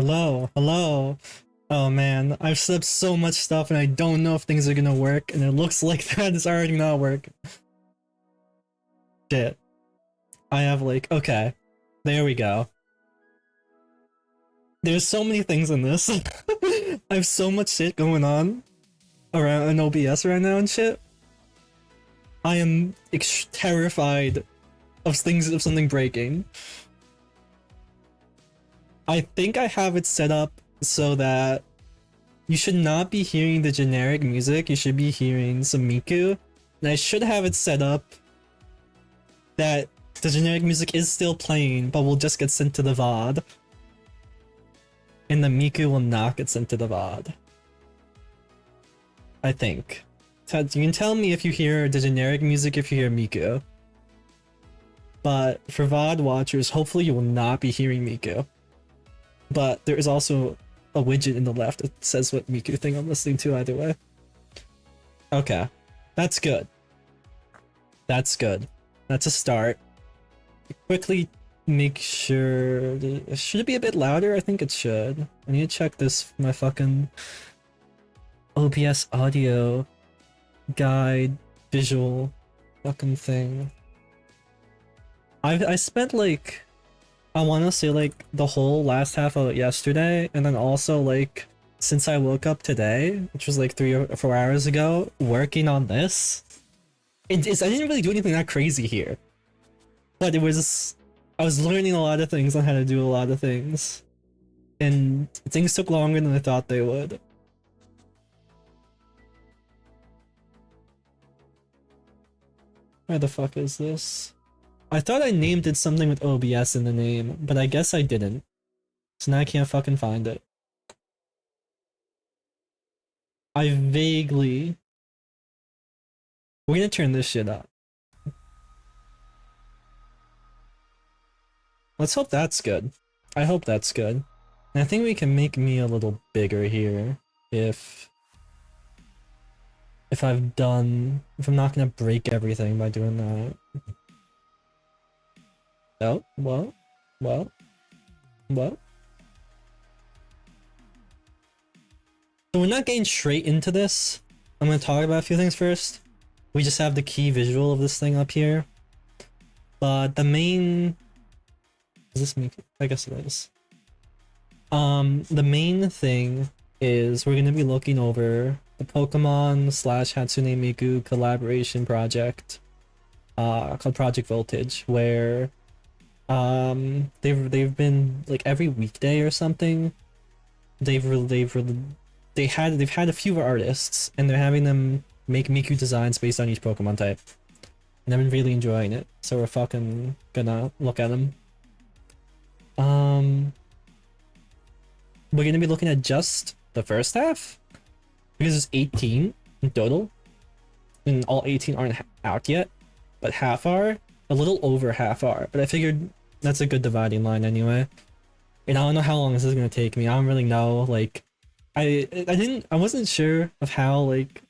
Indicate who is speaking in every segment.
Speaker 1: Hello, hello. Oh man, I've set up so much stuff and I don't know if things are gonna work, and it looks like that is already not working. Shit. I have like, okay. There we go. There's so many things in this. I have so much shit going on around an OBS right now and shit. I am terrified of something breaking. I think I have it set up so that you should not be hearing the generic music, you should be hearing some Miku. And I should have it set up that the generic music is still playing, but will just get sent to the VOD. And the Miku will not get sent to the VOD. I think. You can tell me if you hear the generic music if you hear Miku. But for VOD watchers, hopefully you will not be hearing Miku. But there is also a widget in the left that says what Miku thing I'm listening to either way. Okay. That's good. That's good. That's a start. Quickly make sure... Should it be a bit louder? I think it should. I need to check this my fucking OBS audio guide visual fucking thing. I spent like... I want to say like the whole last half of yesterday, and then also like since I woke up today, which was like 3 or 4 hours ago, working on this. I didn't really do anything that crazy here, but I was learning a lot of things on how to do a lot of things, and things took longer than I thought they would. Where the fuck is this? I thought I named it something with OBS in the name, but I guess I didn't. So now I can't fucking find it. I vaguely... We're gonna turn this shit up. Let's hope that's good. I hope that's good. And I think we can make me a little bigger here if I'm not gonna break everything by doing that. Oh, well. So we're not getting straight into this. I'm gonna talk about a few things first. We just have the key visual of this thing up here. But the main... Is this Miku? I guess it is. The main thing is we're gonna be looking over the Pokemon / Hatsune Miku collaboration project called Project Voltage, where they've been like every weekday or something. They've had a few artists, and they're having them make Miku designs based on each Pokemon type, and I've been really enjoying it. So we're fucking gonna look at them. We're gonna be looking at just the first half because there's 18 in total, and all 18 aren't out yet, but half are. A little over half are, but I figured that's a good dividing line anyway. And I don't know how long this is gonna take me. I don't really know. Like, I wasn't sure of how like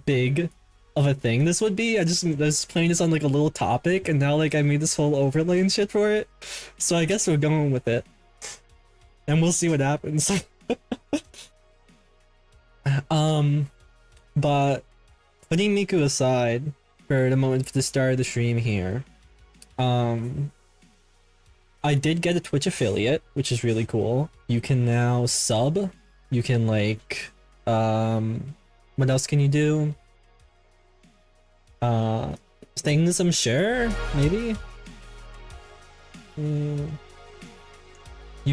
Speaker 1: big of a thing this would be. I was playing this on like a little topic, and now like I made this whole overlay and shit for it. So I guess we're going with it, and we'll see what happens. But putting Miku aside for the moment for the start of the stream here, I did get a Twitch affiliate, which is really cool. You can now sub. You can like, what else can you do? Things, I'm sure, maybe? You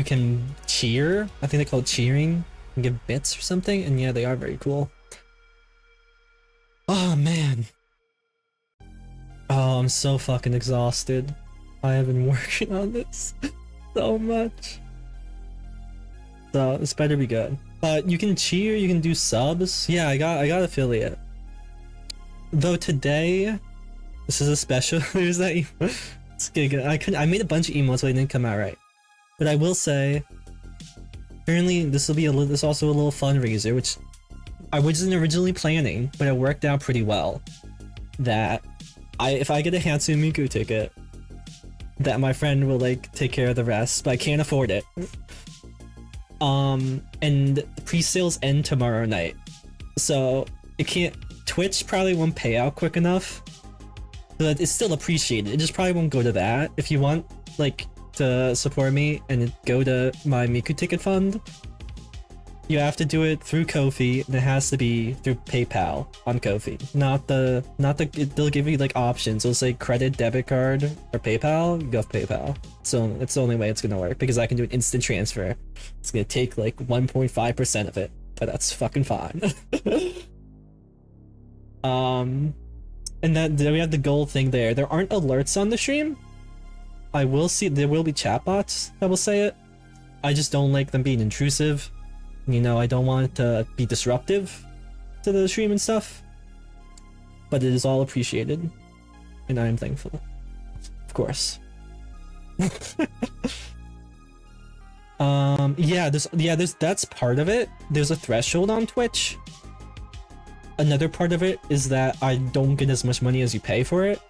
Speaker 1: can cheer. I think they call it cheering. And give bits or something, and yeah, they are very cool. Oh man. Oh, I'm so fucking exhausted. I have been working on this so much. So this better be good. But you can cheer, you can do subs. Yeah, I got affiliate. Though today, this is a special. There's that. It's good. I made a bunch of emotes, but they didn't come out right. But I will say, apparently this is also a little fundraiser, which I wasn't originally planning, but it worked out pretty well. That if I get a Hatsune Miku ticket, that my friend will like take care of the rest, but I can't afford it. And pre-sales end tomorrow night. So it can't, Twitch probably won't pay out quick enough, but it's still appreciated. It just probably won't go to that. If you want like to support me and go to my Miku ticket fund, you have to do it through Ko-fi, and it has to be through PayPal on Ko-fi. They'll give you like options. It'll say credit, debit card, or PayPal. You go with PayPal. So it's the only way it's gonna work, because I can do an instant transfer. It's gonna take like 1.5% of it, but that's fucking fine. And then we have the gold thing there. There aren't alerts on the stream. I will see there will be chatbots that will say it. I just don't like them being intrusive. You know, I don't want it to be disruptive to the stream and stuff. But it is all appreciated, and I am thankful. Of course. Yeah, that's part of it. There's a threshold on Twitch. Another part of it is that I don't get as much money as you pay for it.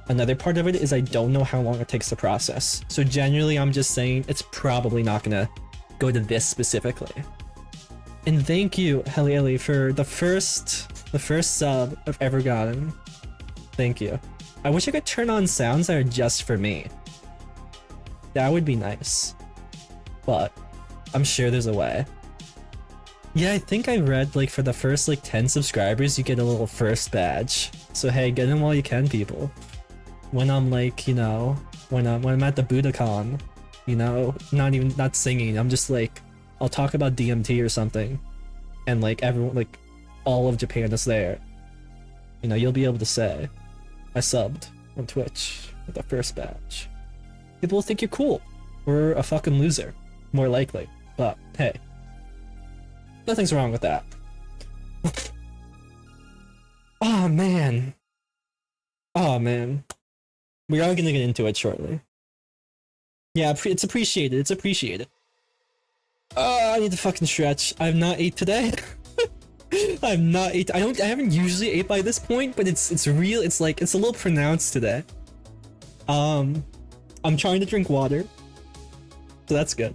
Speaker 1: Another part of it is I don't know how long it takes to process. So generally, I'm just saying it's probably not gonna go to this specifically. And thank you, Heli Ellie, for the first sub I've ever gotten. Thank you. I wish I could turn on sounds that are just for me. That would be nice. But I'm sure there's a way. Yeah, I think I read like for the first like 10 subscribers, you get a little first badge. So hey, get in while you can, people. When I'm like, you know, when I'm at the Budokan, you know, not singing, I'm just like, I'll talk about DMT or something, and like everyone, like all of Japan is there. You know, you'll be able to say, I subbed on Twitch with the first badge. People will think you're cool, or a fucking loser, more likely. But hey, nothing's wrong with that. Oh man. Oh man. We are gonna get into it shortly. Yeah, it's appreciated. It's appreciated. I need to fucking stretch. I have not ate today. I have not ate. I haven't usually ate by this point, but it's real. It's like it's a little pronounced today. I'm trying to drink water, so that's good.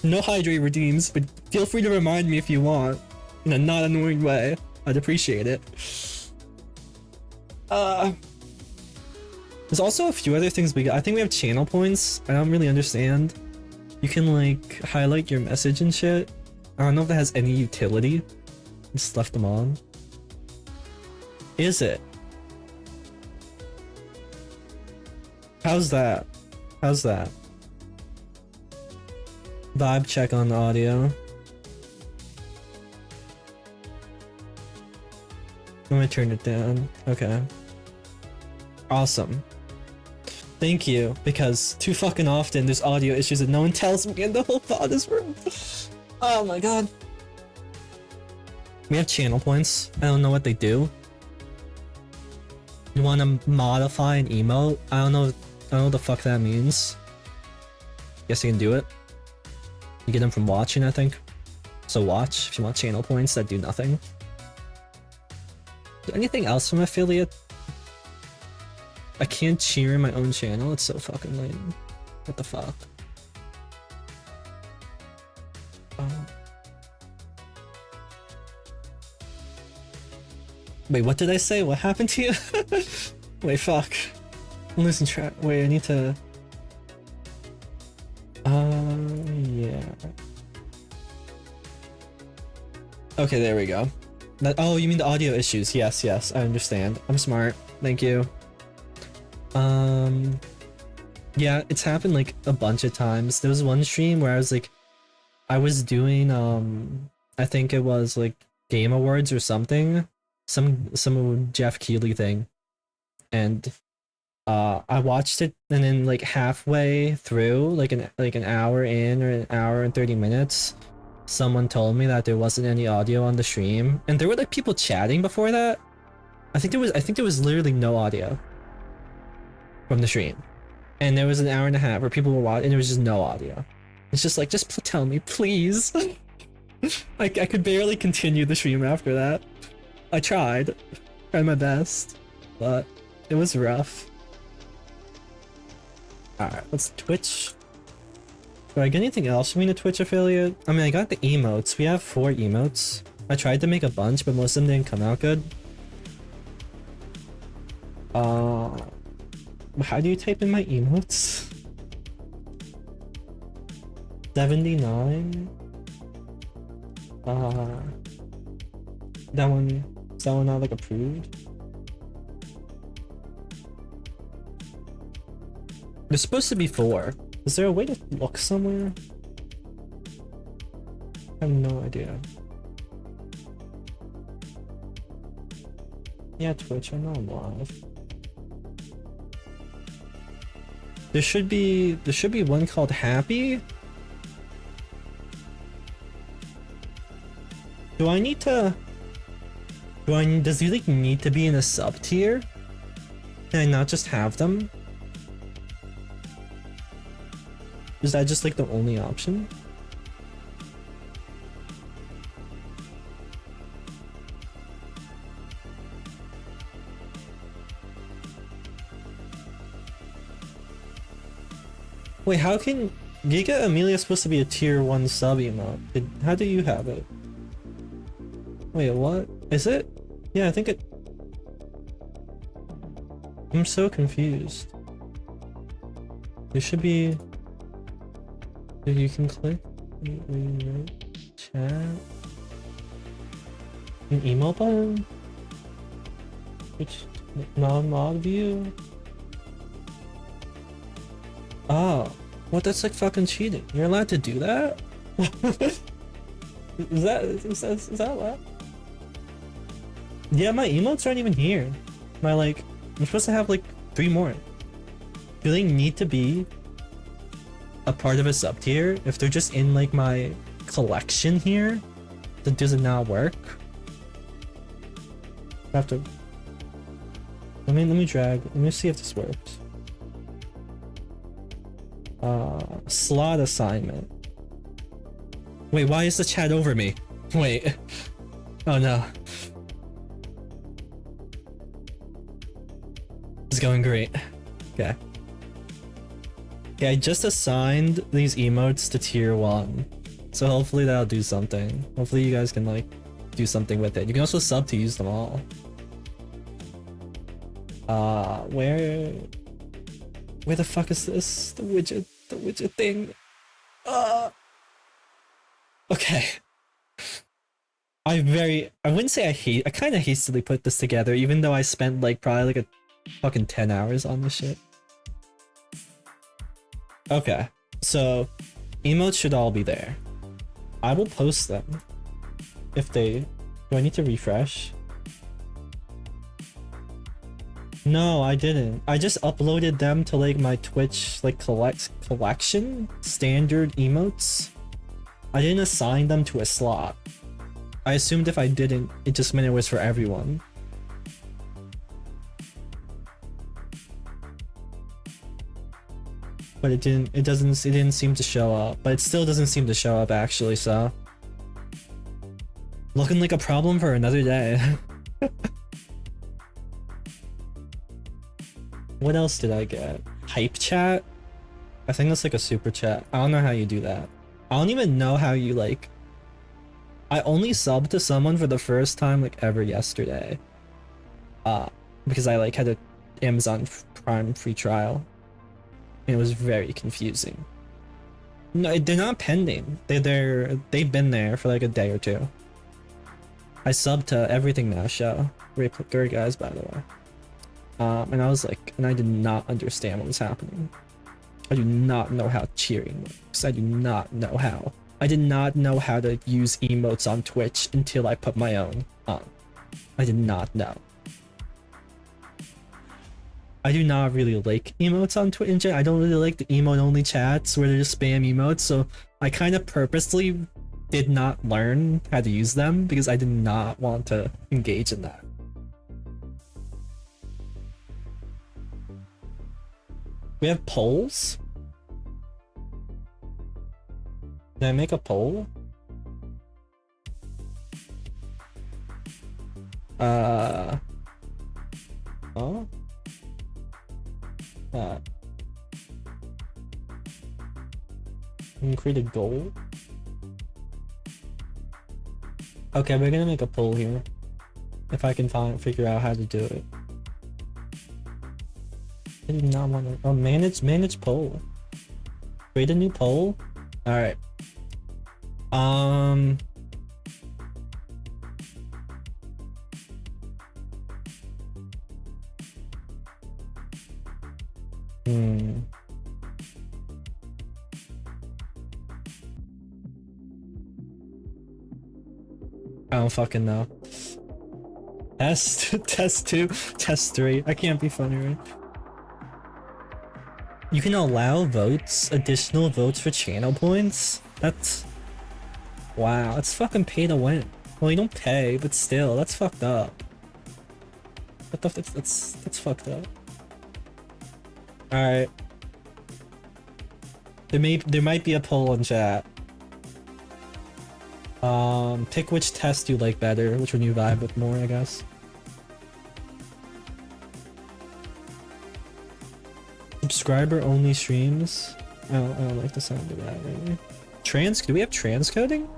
Speaker 1: No hydrate redeems, but feel free to remind me if you want, in a not annoying way. I'd appreciate it. There's also a few other things we got. I think we have channel points. I don't really understand. You can like highlight your message and shit. I don't know if that has any utility. Just left them on. Is it? How's that? How's that? Vibe check on the audio. I'm gonna turn it down. Okay. Awesome. Thank you, because too fucking often there's audio issues that no one tells me in the whole pod is room. Oh my god. We have channel points. I don't know what they do. You want to modify an emote? I don't know what the fuck that means. Guess you can do it. You get them from watching, I think. So watch if you want channel points that do nothing. Anything else from affiliate? I can't cheer in my own channel. It's so fucking lame. What the fuck? Wait, what did I say? What happened to you? Wait, fuck. I'm losing track. Wait, I need to... yeah. Okay, there we go. Oh, you mean the audio issues? Yes, yes, I understand. I'm smart. Thank you. Yeah, it's happened like a bunch of times. There was one stream where I was doing, I think it was like Game Awards or something. Some Jeff Keighley thing. And, I watched it, and then like halfway through, like an hour in or an hour and 30 minutes, someone told me that there wasn't any audio on the stream, and there were like people chatting before that. I think there was literally no audio from the stream, and there was an hour and a half where people were watching, and there was just no audio. It's just like, just tell me, please. I could barely continue the stream after that. I tried my best, but it was rough. Alright, let's Twitch. Do I get anything else from being a Twitch affiliate? I mean, I got the emotes. We have 4 emotes. I tried to make a bunch, but most of them didn't come out good. How do you type in my emotes? 79? That one, is that one not like approved? There's supposed to be 4. Is there a way to look somewhere? I have no idea. Yeah, Twitch, I know I'm live. There should be one called Happy. Do I need to... does he like need to be in a sub tier? Can I not just have them? Is that just like the only option? Wait, how can Giga Amelia supposed to be a tier 1 sub emote? How do you have it? Wait, what? Is it? Yeah, I think it... I'm so confused. There should be... You can click... Chat... An email button? Which... non-log view? Oh. What? That's like fucking cheating. You're allowed to do that? Is that allowed? Yeah, my emotes aren't even here. My like... I'm supposed to have like 3 more. Do they need to be a part of a sub tier? If they're just in like my collection here, then does it not work? I have to... let me drag. Let me see if this works. Slot assignment. Wait, why is the chat over me? Wait. Oh no. It's going great. Okay. Yeah, I just assigned these emotes to tier 1. So hopefully that'll do something. Hopefully you guys can like do something with it. You can also sub to use them all. Where the fuck is this? The widget thing. Okay. I wouldn't say I kind of hastily put this together, even though I spent like probably like a fucking 10 hours on this shit. Okay, so emotes should all be there. I will post them. If they... do I need to refresh? No, I didn't. I just uploaded them to like my Twitch like collection standard emotes. I didn't assign them to a slot. I assumed if I didn't, it just meant it was for everyone. But it didn't seem to show up. But it still doesn't seem to show up actually, so looking like a problem for another day. What else did I get? Hype chat? I think that's like a super chat. I don't know how you do that. I don't even know how you like... I only subbed to someone for the first time like ever yesterday. Because I like had a Amazon Prime free trial. And it was very confusing. No, they're not pending. They've been there for like a day or 2. I subbed to Everything Now show. Great guys, by the way. And I was like, and I did not understand what was happening. I do not know how cheering works. I do not know how. I did not know how to use emotes on Twitch until I put my own on. I did not know. I do not really like emotes on Twitch. I don't really like the emote-only chats where they just spam emotes, so I kind of purposely did not learn how to use them because I did not want to engage in that. We have polls? Did I make a poll? Oh? And create a goal. Okay, we're gonna make a poll here. If I can figure out how to do it. I do not want to. Oh, manage poll. Create a new poll. All right. I don't fucking know. Test 2, test 3. I can't be funny, right? You can allow votes, additional votes for channel points? That's... Wow, that's fucking pay to win. Well, you don't pay, but still, that's fucked up. What the fuck? That's fucked up. Alright. There might be a poll in chat. Pick which test you like better, which one you vibe with more, I guess. Subscriber only streams? I don't like the sound of that, maybe. Do we have transcoding?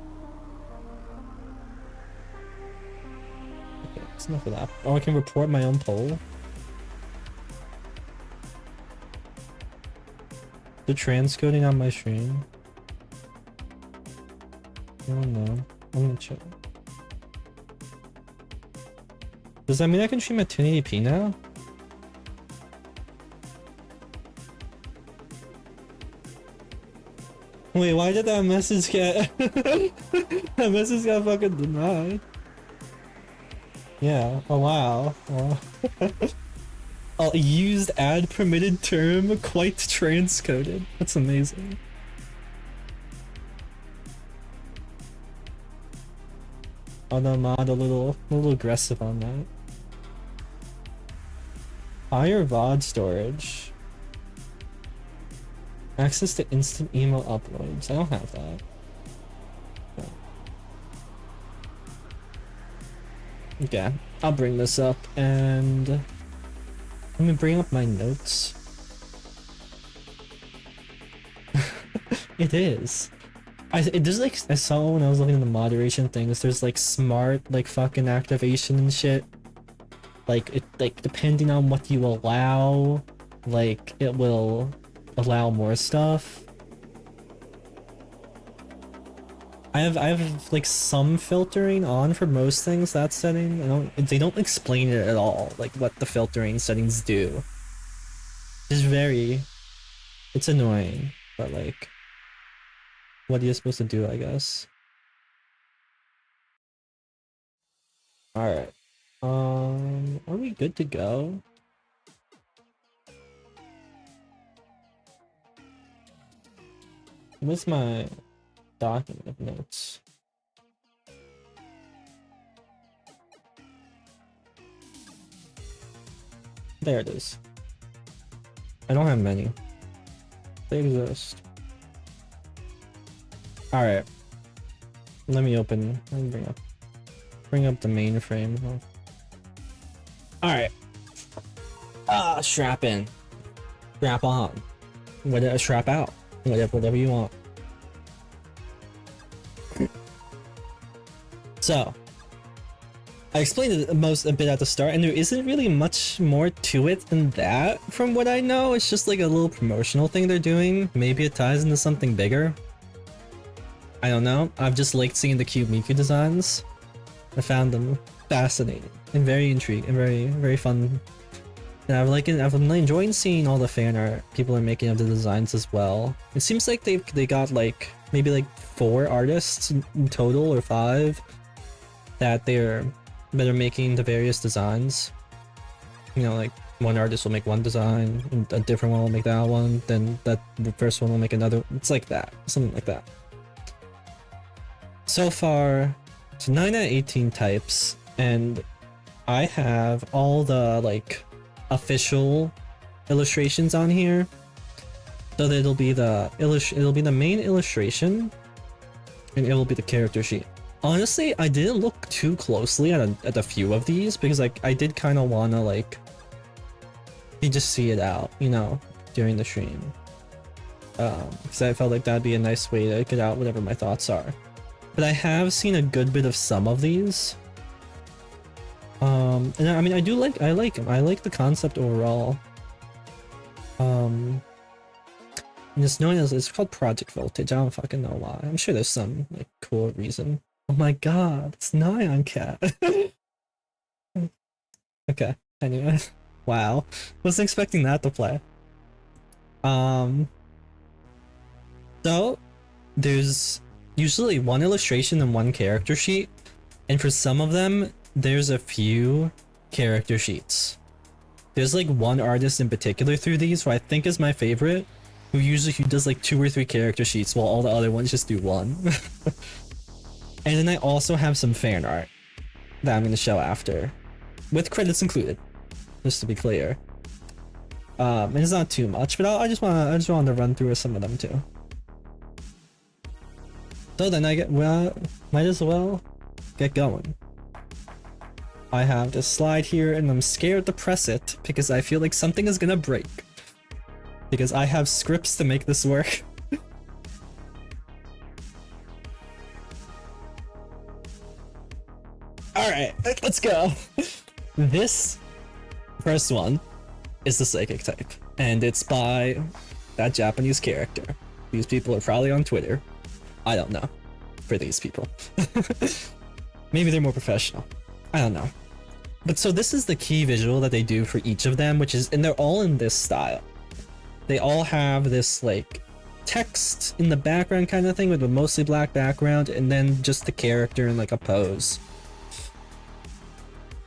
Speaker 1: Okay, that's enough of that. Oh, I can report my own poll. The transcoding on my stream? I don't know. I'm gonna check. Does that mean I can stream at 1080p now? Wait, why did that message get... that message got fucking denied. Yeah, oh wow. A used ad permitted term quite transcoded. That's amazing. Oh no, mod a little aggressive on that. Higher VOD storage. Access to instant email uploads. I don't have that. No. Okay, I'll bring this up and let me bring up my notes. It is. There's like, I saw when I was looking at the moderation things, there's like smart like fucking activation and shit. Like depending on what you allow, like it will allow more stuff. I have like some filtering on for most things, that setting. They don't explain it at all, like what the filtering settings do. It's annoying, but like, what are you supposed to do, I guess? Alright. Are we good to go? What's my document of notes? There it is. I don't have many. They exist. Alright. Let me bring up the mainframe. Alright. Strap in. Strap on. Strap out. Whatever you want. So, I explained it a bit at the start, and there isn't really much more to it than that, from what I know. It's just like a little promotional thing they're doing. Maybe it ties into something bigger. I don't know. I've just liked seeing the cute Miku designs. I found them fascinating and very intriguing and very fun. And I've been enjoying seeing all the fan art people are making of the designs as well. It seems like they got like maybe like 4 artists in total, or 5, that are making the various designs. You know, like one artist will make one design, and a different one will make that one, then the first one will make another. It's like that, something like that. So far, it's 9 out of 18 types, and I have all the like official illustrations on here. So that it'll be the main illustration, and it will be the character sheet. Honestly, I didn't look too closely at a few of these, because like I did kind of wanna like you just see it out, you know, during the stream. because I felt like that'd be a nice way to get out whatever my thoughts are. But I have seen a good bit of some of these. And I mean, I like them. I like the concept overall. And it's known as, it's called Project Voltage. I don't fucking know why. I'm sure there's some like cool reason. Oh my god, it's Nyan Cat. Okay, anyway. Wow. Wasn't expecting that to play. So there's usually one illustration and one character sheet, and for some of them there's a few character sheets. There's like one artist in particular through these who I think is my favorite, who does like 2 or 3 character sheets while all the other ones just do one. And then I also have some fan art that I'm going to show after, with credits included, just to be clear. And it's not too much, but I just wanted to run through some of them too. So then might as well get going. I have this slide here and I'm scared to press it because I feel like something is gonna break. Because I have scripts to make this work. Alright, let's go. This first one is the psychic type, and it's by that Japanese character. These people are probably on Twitter. I don't know. For these people. Maybe they're more professional. I don't know. But so this is the key visual that they do for each of them, which is, and they're all in this style. They all have this like text in the background kind of thing with a mostly black background, and then just the character in like a pose.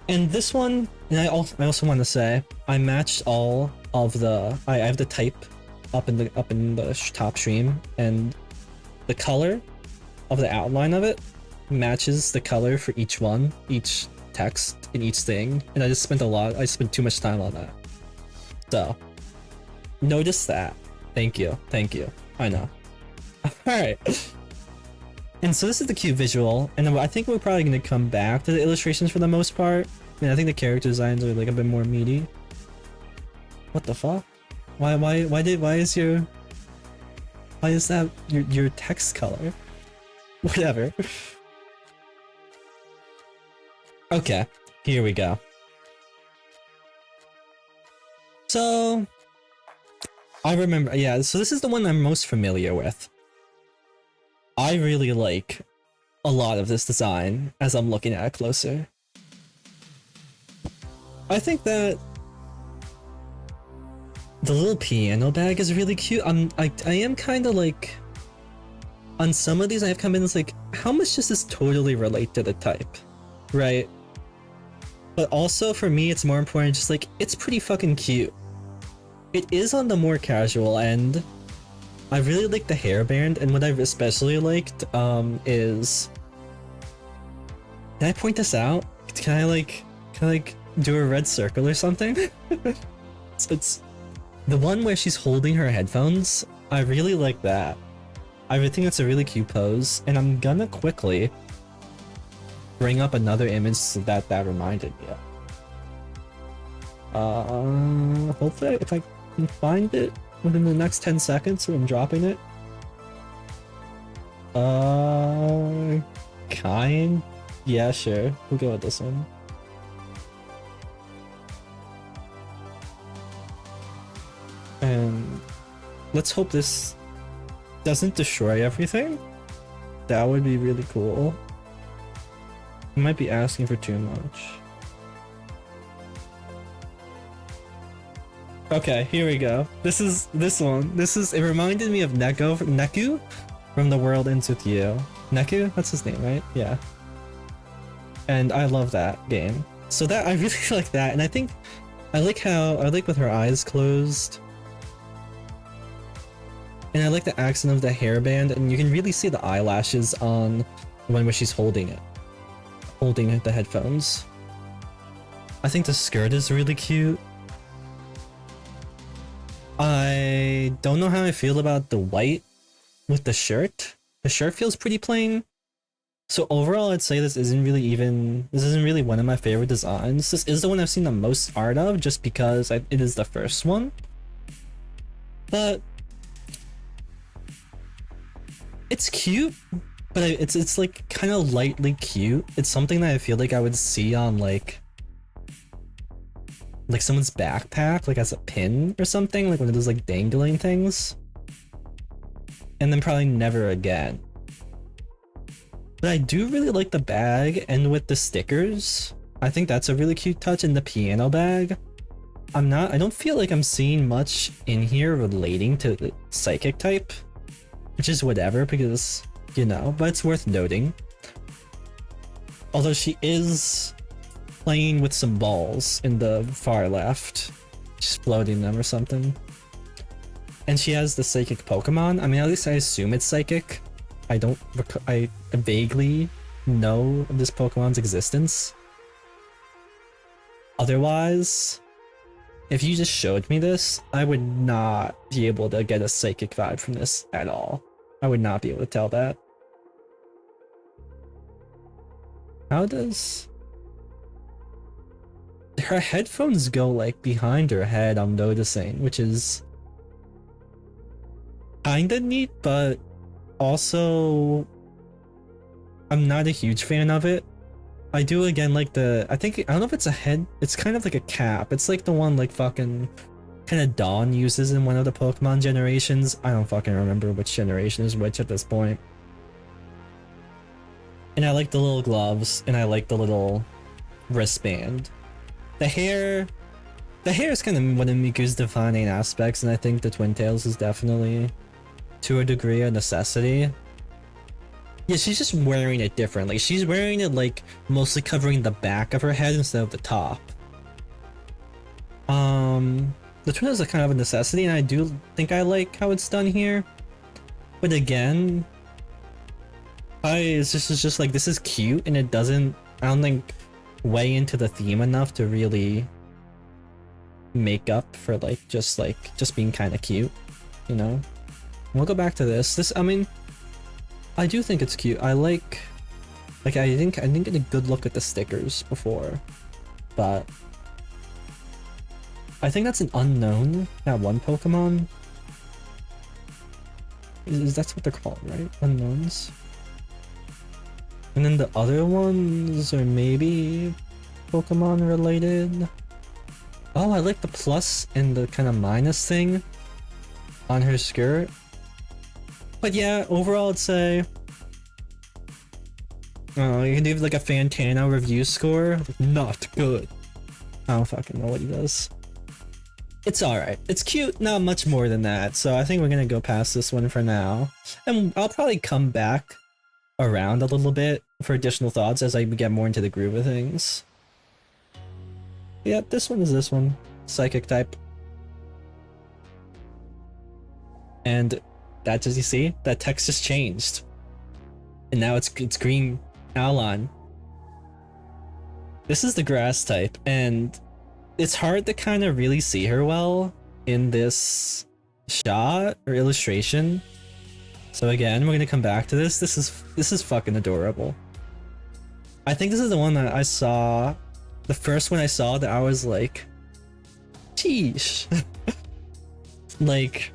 Speaker 1: And this one, and I also want to say, I matched all of the, I have the type up in the top stream, and the color of the outline of it matches the color for each one, each text in each thing, and I spent too much time on that. So notice that. Thank you. I know. Alright. And so this is the cute visual, and then I think we're probably going to come back to the illustrations for the most part. I mean, I think the character designs are like a bit more meaty. What the fuck? Why is that your text color? Whatever. Okay, here we go. So I remember, yeah, so this is the one I'm most familiar with. I really like a lot of this design as I'm looking at it closer. I think that the little piano bag is really cute. I am kind of like, on some of these I have come in as like, how much does this totally relate to the type, right? But also for me it's more important just like, it's pretty fucking cute. It is on the more casual end. I really like the hairband, and what I've especially liked is, can I point this out? Can I do a red circle or something? it's the one where she's holding her headphones. I really like that. I really think it's a really cute pose, and I'm gonna quickly bring up another image that reminded me of. Hopefully if I can find it within the next 10 seconds when I'm dropping it. Yeah, sure. We'll go with this one. And let's hope this doesn't destroy everything. That would be really cool. I might be asking for too much. Okay, here we go. This one. It reminded me of Neku from The World Ends With You. Neku? That's his name, right? Yeah. And I love that game. So that, I really like that, and I think I like with her eyes closed. And I like the accent of the hairband, and you can really see the eyelashes on the one where she's holding the headphones. I think the skirt is really cute. I don't know how I feel about the white with the shirt. The shirt feels pretty plain. So overall, I'd say this isn't really one of my favorite designs. This is the one I've seen the most art of, just because it is the first one. But It's cute, but it's like kind of lightly cute. It's something that I feel like I would see on like someone's backpack, like as a pin or something, like one of those like dangling things. And then probably never again. But I do really like the bag, and with the stickers, I think that's a really cute touch in the piano bag. I don't feel like I'm seeing much in here relating to the psychic type, which is whatever because, you know, but it's worth noting. Although she is playing with some balls in the far left. She's floating them or something. And she has the psychic Pokemon. I mean, at least I assume it's psychic. I vaguely know of this Pokemon's existence. Otherwise, if you just showed me this, I would not be able to get a psychic vibe from this at all. I would not be able to tell that. How does her headphones go like behind her head, I'm noticing, which is kinda neat, but also I'm not a huge fan of it. I do again like I don't know if it's a head, it's kind of like a cap. It's like the one like fucking kind of Dawn uses in one of the Pokemon generations. I don't fucking remember which generation is which at this point. And I like the little gloves, and I like the little wristband. The hair is kind of one of Miku's defining aspects, and I think the Twin Tails is definitely, to a degree, a necessity. Yeah, she's just wearing it differently. She's wearing it like mostly covering the back of her head instead of the top. The Twin Tails are kind of a necessity, and I do think I like how it's done here. But again, it's just like, this is cute, and it doesn't, I don't think, weigh into the theme enough to really make up for just being kind of cute, you know? We'll go back to this. I mean, I do think it's cute. I didn't get a good look at the stickers before, but I think that's an unknown, that one Pokemon. That's what they're called, right? Unknowns. And then the other ones are maybe Pokemon related. Oh, I like the plus and the kind of minus thing on her skirt. But yeah, overall I'd say, oh, you can do like a Fantano review score. Not good. I don't fucking know what he does. It's alright. It's cute, not much more than that. So I think we're gonna go past this one for now. And I'll probably come back around a little bit for additional thoughts as I get more into the groove of things. Yeah, this one is this one. Psychic type. And that, as you see, that text just changed. And now it's green outline. This is the grass type, and it's hard to kind of really see her well in this shot or illustration. So again, we're gonna come back to this. This is fucking adorable. I think this is the one that I saw, the first one I saw that I was like, sheesh. Like,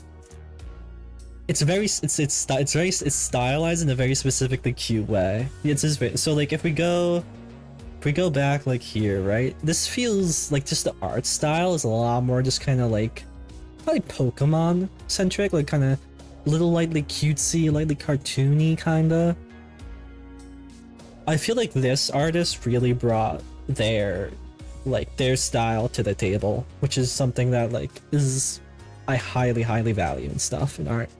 Speaker 1: it's stylized in a very specifically cute way. It's just so like if we go back like here, right? This feels like just the art style is a lot more just kind of like probably Pokemon centric, like kind of little lightly cutesy, lightly cartoony kinda. I feel like this artist really brought their style to the table, which is something that I highly value and stuff in art.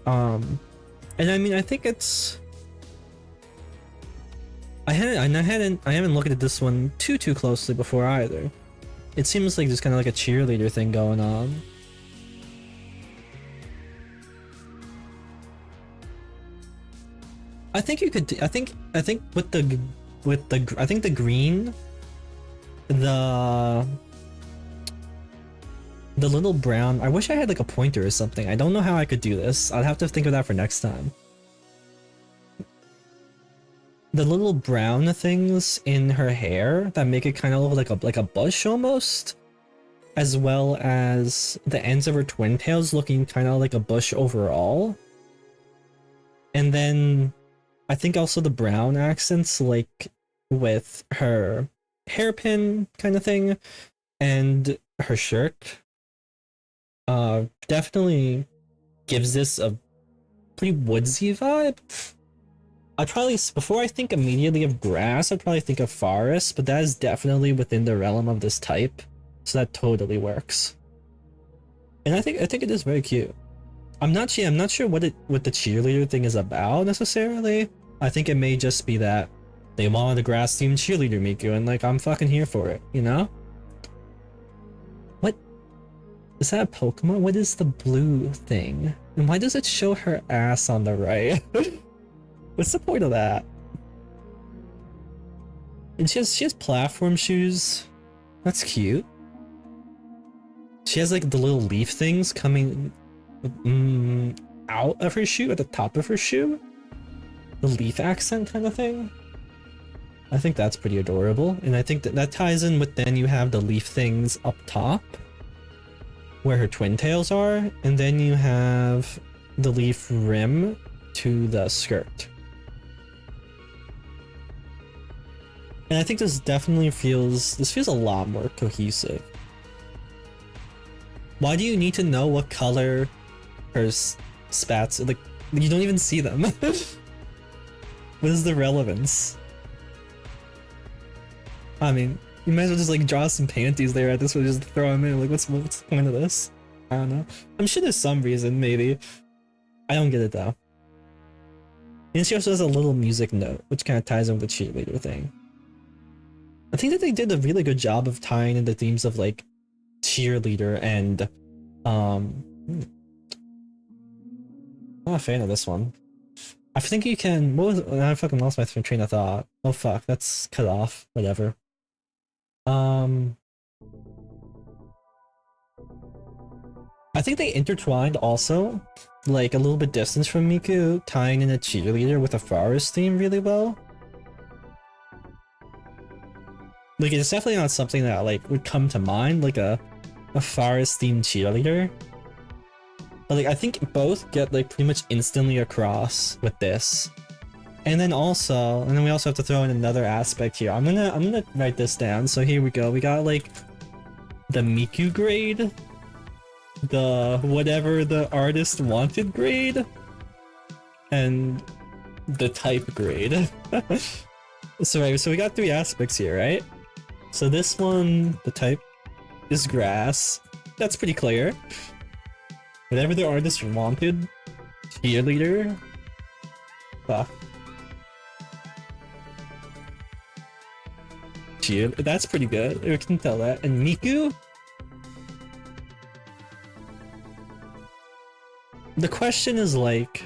Speaker 1: And I mean, I think it's, I haven't looked at this one too closely before either. It seems like there's kind of like a cheerleader thing going on. I think you could. I think with the I think the green, the little brown. I wish I had like a pointer or something. I don't know how I could do this. I'd have to think of that for next time. The little brown things in her hair that make it kind of look like a bush almost, as well as the ends of her twin tails looking kind of like a bush overall. And then I think also the brown accents, like with her hairpin kind of thing and her shirt, definitely gives this a pretty woodsy vibe. I'd probably, before I think immediately of grass, I'd probably think of forest, but that is definitely within the realm of this type, so that totally works. And I think it is very cute. I'm not sure what the cheerleader thing is about necessarily. I think it may just be that they wanted a grass themed cheerleader Miku, and like I'm fucking here for it, you know? What is that a Pokemon? What is the blue thing? And why does it show her ass on the right? What's the point of that? And she has platform shoes. That's cute. She has like the little leaf things coming out of her shoe, at the top of her shoe. The leaf accent kind of thing. I think that's pretty adorable. And I think that ties in with, then you have the leaf things up top where her twin tails are. And then you have the leaf rim to the skirt. And I think this definitely feels a lot more cohesive. Why do you need to know what color her spats, like, you don't even see them? What is the relevance? I mean, you might as well just like draw some panties there at this point, just throw them in. Like, what's the point of this? I don't know. I'm sure there's some reason, maybe. I don't get it though. And she also has a little music note, which kind of ties in with the cheerleader thing. I think that they did a really good job of tying in the themes of like cheerleader and I'm not a fan of this one. I think you can, what was, I fucking lost my train of thought. Oh fuck, that's cut off. Whatever. I think they intertwined also, like a little bit distance from Miku, tying in a cheerleader with a forest theme really well. Like, it's definitely not something that like would come to mind, like a forest themed cheerleader. But like I think both get like pretty much instantly across with this. And then we also have to throw in another aspect here. I'm gonna write this down. So here we go. We got like the Miku grade, the whatever the artist wanted grade, and the type grade. So we got 3 aspects here, right? So this one, the type is grass. That's pretty clear. Whatever the artist wanted, cheerleader. Fuck. That's pretty good. We can tell that. And Miku? The question is like,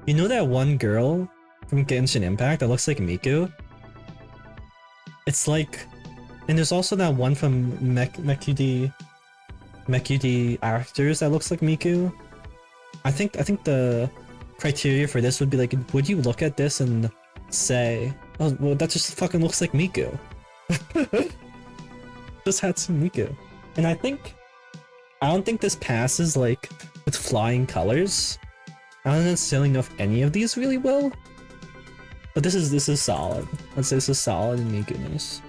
Speaker 1: you know that one girl from Genshin Impact that looks like Miku? It's like, and there's also that one from Mekudi actors that looks like Miku. I think the criteria for this would be like, would you look at this and say, oh well, that just fucking looks like Miku. Just Hatsune Miku. And I don't think this passes like with flying colors. I don't necessarily know if any of these really will. But this is solid. Let's say this is solid in Miku-ness.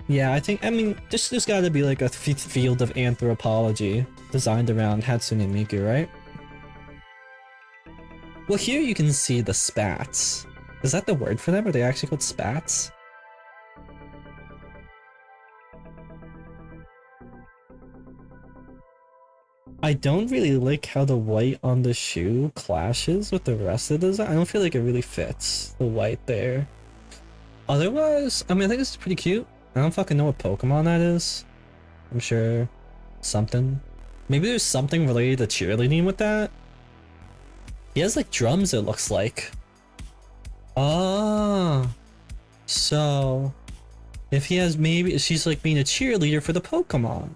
Speaker 1: Yeah, I mean, there's gotta be like a field of anthropology designed around Hatsune Miku, right? Well, here you can see the spats. Is that the word for them? Are they actually called spats? I don't really like how the white on the shoe clashes with the rest of the design. I don't feel like it really fits, the white there. Otherwise, I mean, I think this is pretty cute. I don't fucking know what Pokemon that is. I'm sure something. Maybe there's something related to cheerleading with that. He has like drums, it looks like. Ah. So if he has, maybe she's like being a cheerleader for the Pokemon.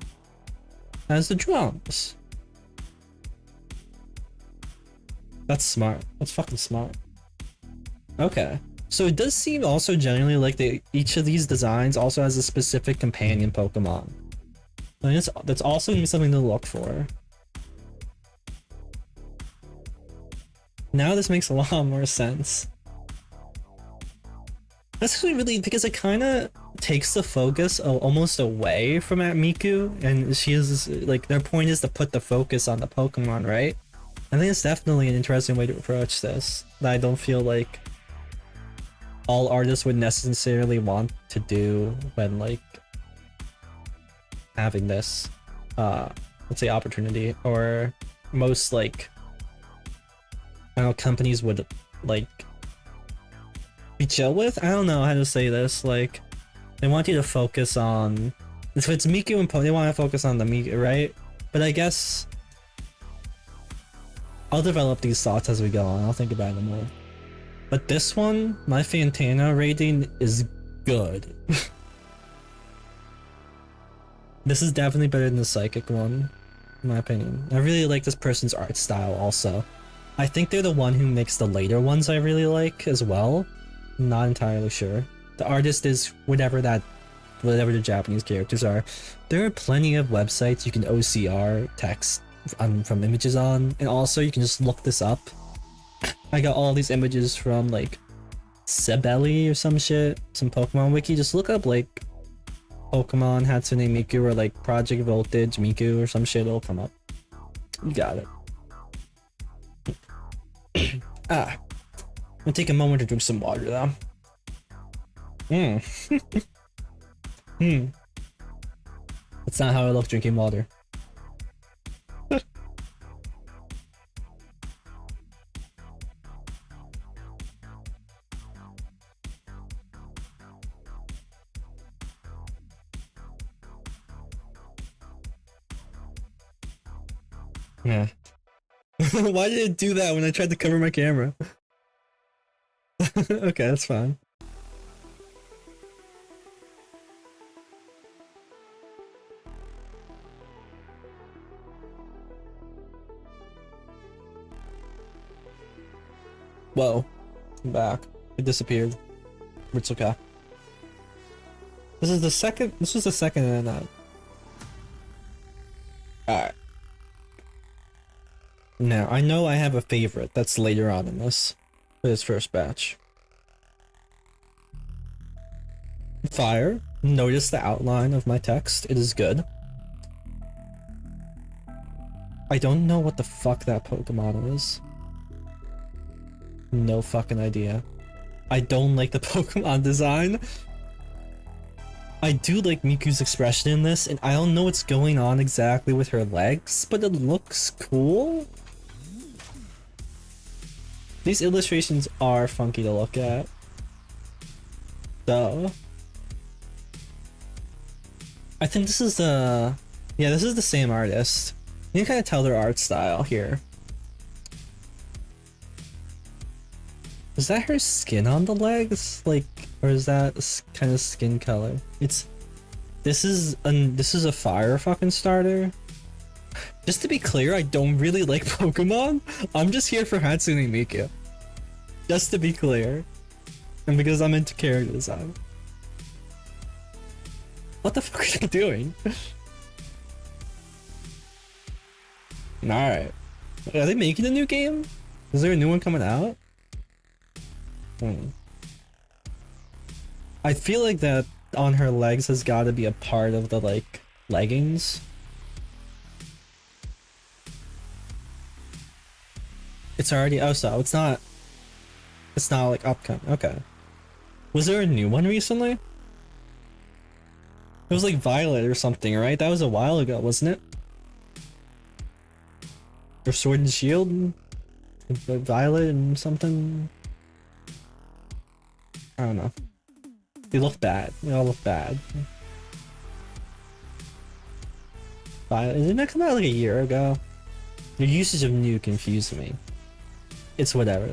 Speaker 1: Has the drums. That's smart. That's fucking smart. Okay. So it does seem also generally like each of these designs also has a specific companion Pokemon. I mean, that's also something to look for. Now this makes a lot more sense. That's actually really, because it kind of takes the focus almost away from Miku, and she is like, their point is to put the focus on the Pokemon, right? I think it's definitely an interesting way to approach this that I don't feel like all artists would necessarily want to do when like having this let's say opportunity, or most like, I don't know, companies would like be chill with. I don't know how to say this. Like, they want you to focus on, if it's Miku and they want to focus on the Miku, right? But I guess I'll develop these thoughts as we go on. I'll think about them more. But this one, my Fantana rating is good. This is definitely better than the Psychic one, in my opinion. I really like this person's art style also. I think they're the one who makes the later ones I really like as well. Not entirely sure. The artist is whatever the Japanese characters are. There are plenty of websites you can OCR text from images on, and also you can just look this up. I got all these images from like Sebelly or some shit, some Pokemon wiki. Just look up like Pokemon Hatsune Miku or like Project Voltage Miku or some shit, it'll come up. You got it. I'm gonna take a moment to drink some water though. That's not how I look drinking water. Yeah. Why did it do that when I tried to cover my camera? Okay, that's fine. Whoa. I'm back. It disappeared. It's okay. This was the second internet. Alright. Now, I know I have a favorite that's later on in this. For this first batch. Fire. Notice the outline of my text. It is good. I don't know what the fuck that Pokemon is. No fucking idea. I don't like the Pokemon design. I do like Miku's expression in this, and I don't know what's going on exactly with her legs, but it looks cool. These illustrations are funky to look at. So I think this is the, yeah, this is the same artist. You can kind of tell their art style here. Is that her skin on the legs? Like, or is that kind of skin color? This is a fire fucking starter. Just to be clear, I don't really like Pokemon. I'm just here for Hatsune Miku. Just to be clear. And because I'm into character design. What the fuck are they doing? Alright. Are they making a new game? Is there a new one coming out? I feel like that on her legs has got to be a part of the like leggings. It's already, oh, so it's not like upcoming. Okay. Was there a new one recently? It was like Violet or something, right? That was a while ago, wasn't it? Or Sword and Shield? Violet and something? I don't know. They look bad. They all look bad. Violet, didn't that come out like a year ago? Your usage of new confused me. It's whatever.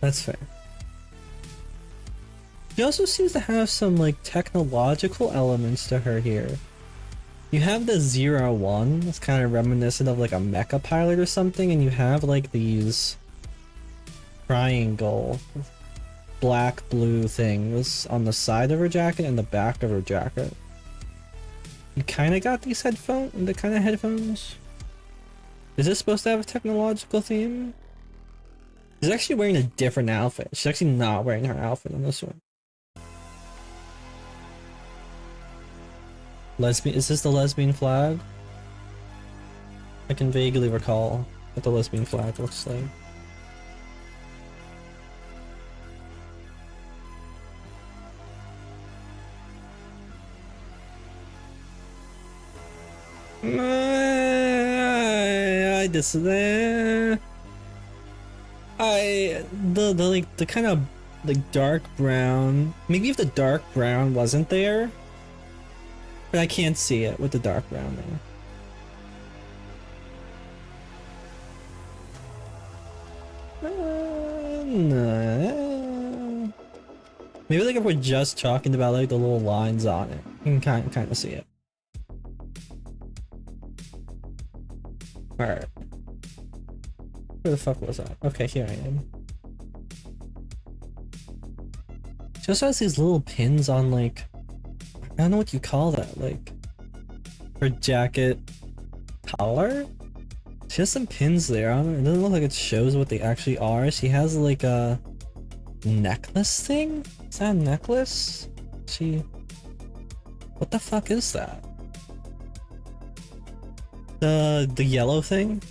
Speaker 1: That's fair. She also seems to have some like technological elements to her here. You have the 01, it's kind of reminiscent of like a mecha pilot or something, and you have like these triangle black blue things on the side of her jacket and the back of her jacket. You kind of got these the kind of headphones. Is this supposed to have a technological theme? She's actually wearing a different outfit. She's actually not wearing her outfit on this one. Lesbian? Is this the lesbian flag? I can vaguely recall what the lesbian flag looks like. The kind of like dark brown. Maybe if the dark brown wasn't there, but I can't see it with the dark brown there. No. Maybe like if we're just talking about like the little lines on it, you can kind of see it. Alright. Where the fuck was I? Okay, here I am. She also has these little pins on like, I don't know what you call that, like her jacket collar? She has some pins there. I don't know, it doesn't look like it shows what they actually are. She has like a necklace thing? Is that a necklace? What the fuck is that? The yellow thing?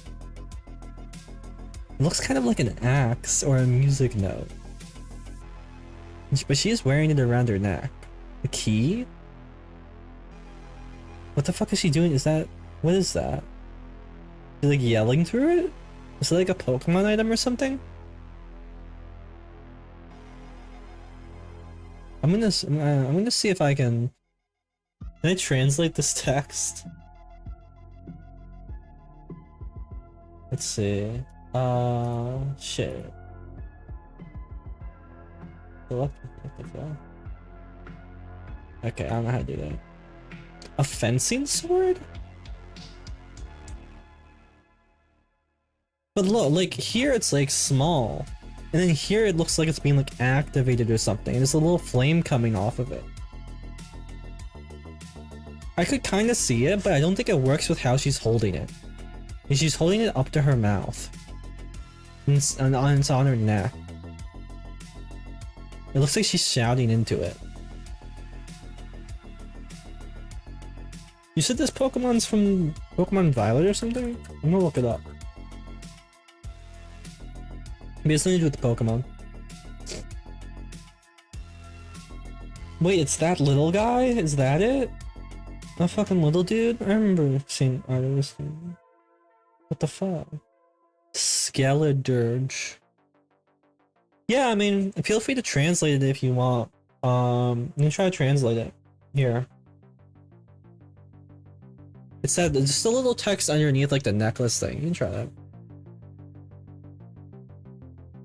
Speaker 1: It looks kind of like an axe or a music note. But she's wearing it around her neck. The key? What the fuck is she doing? What is that? She's like yelling through it? Is it like a Pokemon item or something? I'm gonna see if I can I translate this text? Let's see. Shit. Okay, I don't know how to do that. A fencing sword? But look, like here it's like small. And then here it looks like it's being like activated or something. And there's a little flame coming off of it. I could kind of see it, but I don't think it works with how she's holding it. She's holding it up to her mouth. And it's on her neck. It looks like she's shouting into it. You said this Pokemon's from Pokemon Violet or something? I'm gonna look it up. Maybe it's something to do with the Pokemon. Wait, it's that little guy? Is that it? That fucking little dude? I remember seeing art of this thing. What the fuck? Skeledirge. Yeah, I mean, feel free to translate it if you want. I'm gonna try to translate it. Here. It's just a little text underneath like the necklace thing. You can try that.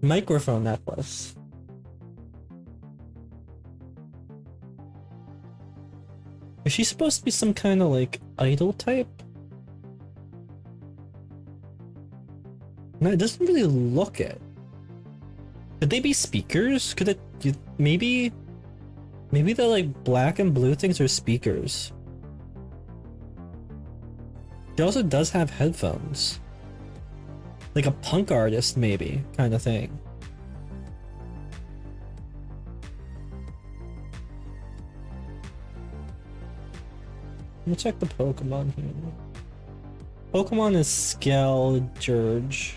Speaker 1: Microphone necklace. Is she supposed to be some kind of like idol type? No, it doesn't really look it. Could they be speakers? Could it maybe the like black and blue things are speakers. She also does have headphones. Like a punk artist maybe, kind of thing. Let me check the Pokemon here. Pokemon is Skeledirge.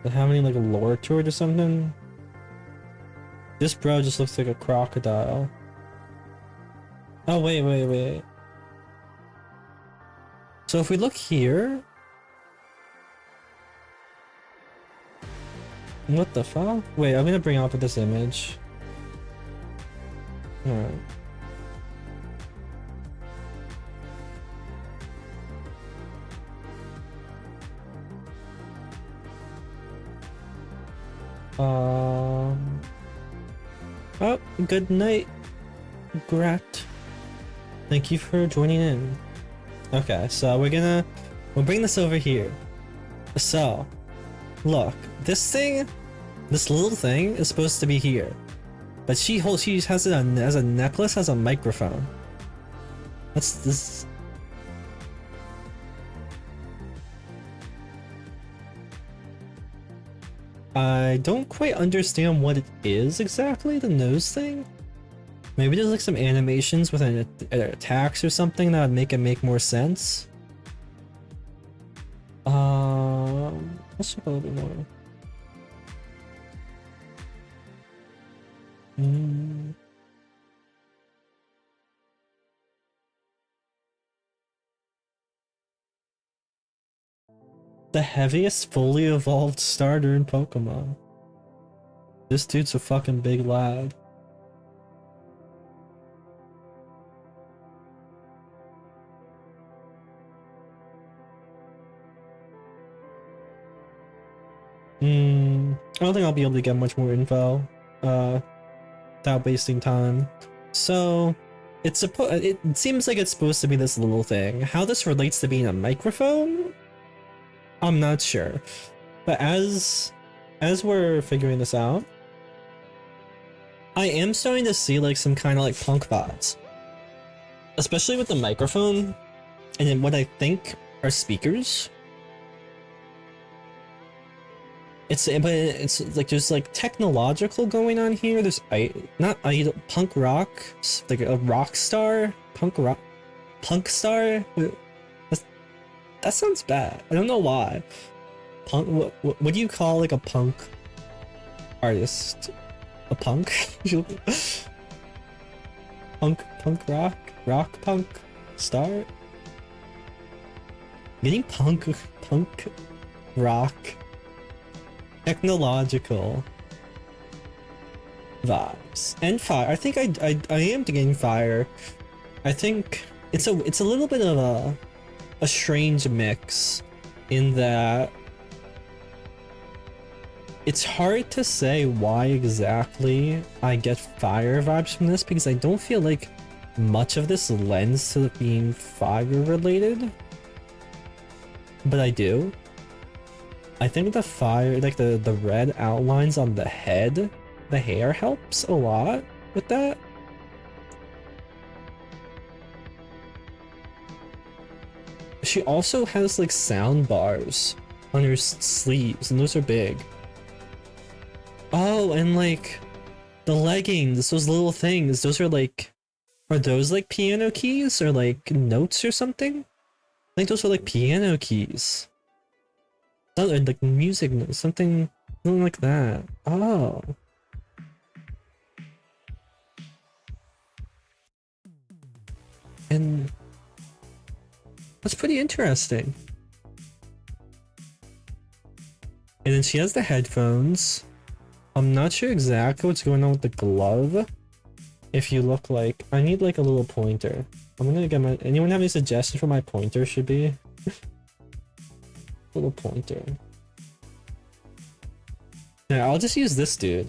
Speaker 1: Does it have any like a lore to it or something? This bro just looks like a crocodile. Oh wait. So if we look here, what the fuck? Wait, I'm gonna bring up this image. Alright. Oh, good night, Grat. Thank you for joining in. Okay, so we'll bring this over here. So, Look, this thing, this little thing is supposed to be here. But she has it as a necklace, as a microphone. What's this? I don't quite understand what it is exactly, the nose thing. Maybe there's like some animations with an attacks or something that would make it make more sense. Let's check a little bit more. The heaviest fully evolved starter in Pokemon. This dude's a fucking big lad. I don't think I'll be able to get much more info without wasting time. So it seems like it's supposed to be this little thing. How this relates to being a microphone, I'm not sure. But as we're figuring this out, I am starting to see like some kind of like punk vibes, especially with the microphone and then what I think are speakers. It's like there's like technological going on here. There's not idol, punk rock, like a rock star, punk star. That sounds bad. I don't know why. Punk. What do you call like a punk artist? A punk? punk rock punk star. Getting punk rock. Technological vibes and fire. I think I am getting fire. I think it's a little bit of a strange mix in that it's hard to say why exactly I get fire vibes from this, because I don't feel like much of this lends to being fire related, but I do. I think the fire, like the red outlines on the head, the hair helps a lot with that. She also has like sound bars on her sleeves, and those are big. Oh, and like the leggings, those little things, those are like, are those like piano keys or like notes or something? I think those are like piano keys. Like music notes, something like that. Oh. And that's pretty interesting. And then she has the headphones. I'm not sure exactly what's going on with the glove. If you look like, I need like a little pointer. I'm gonna get my, anyone have any suggestions for my pointer should be? Little pointer. Yeah, I'll just use this dude.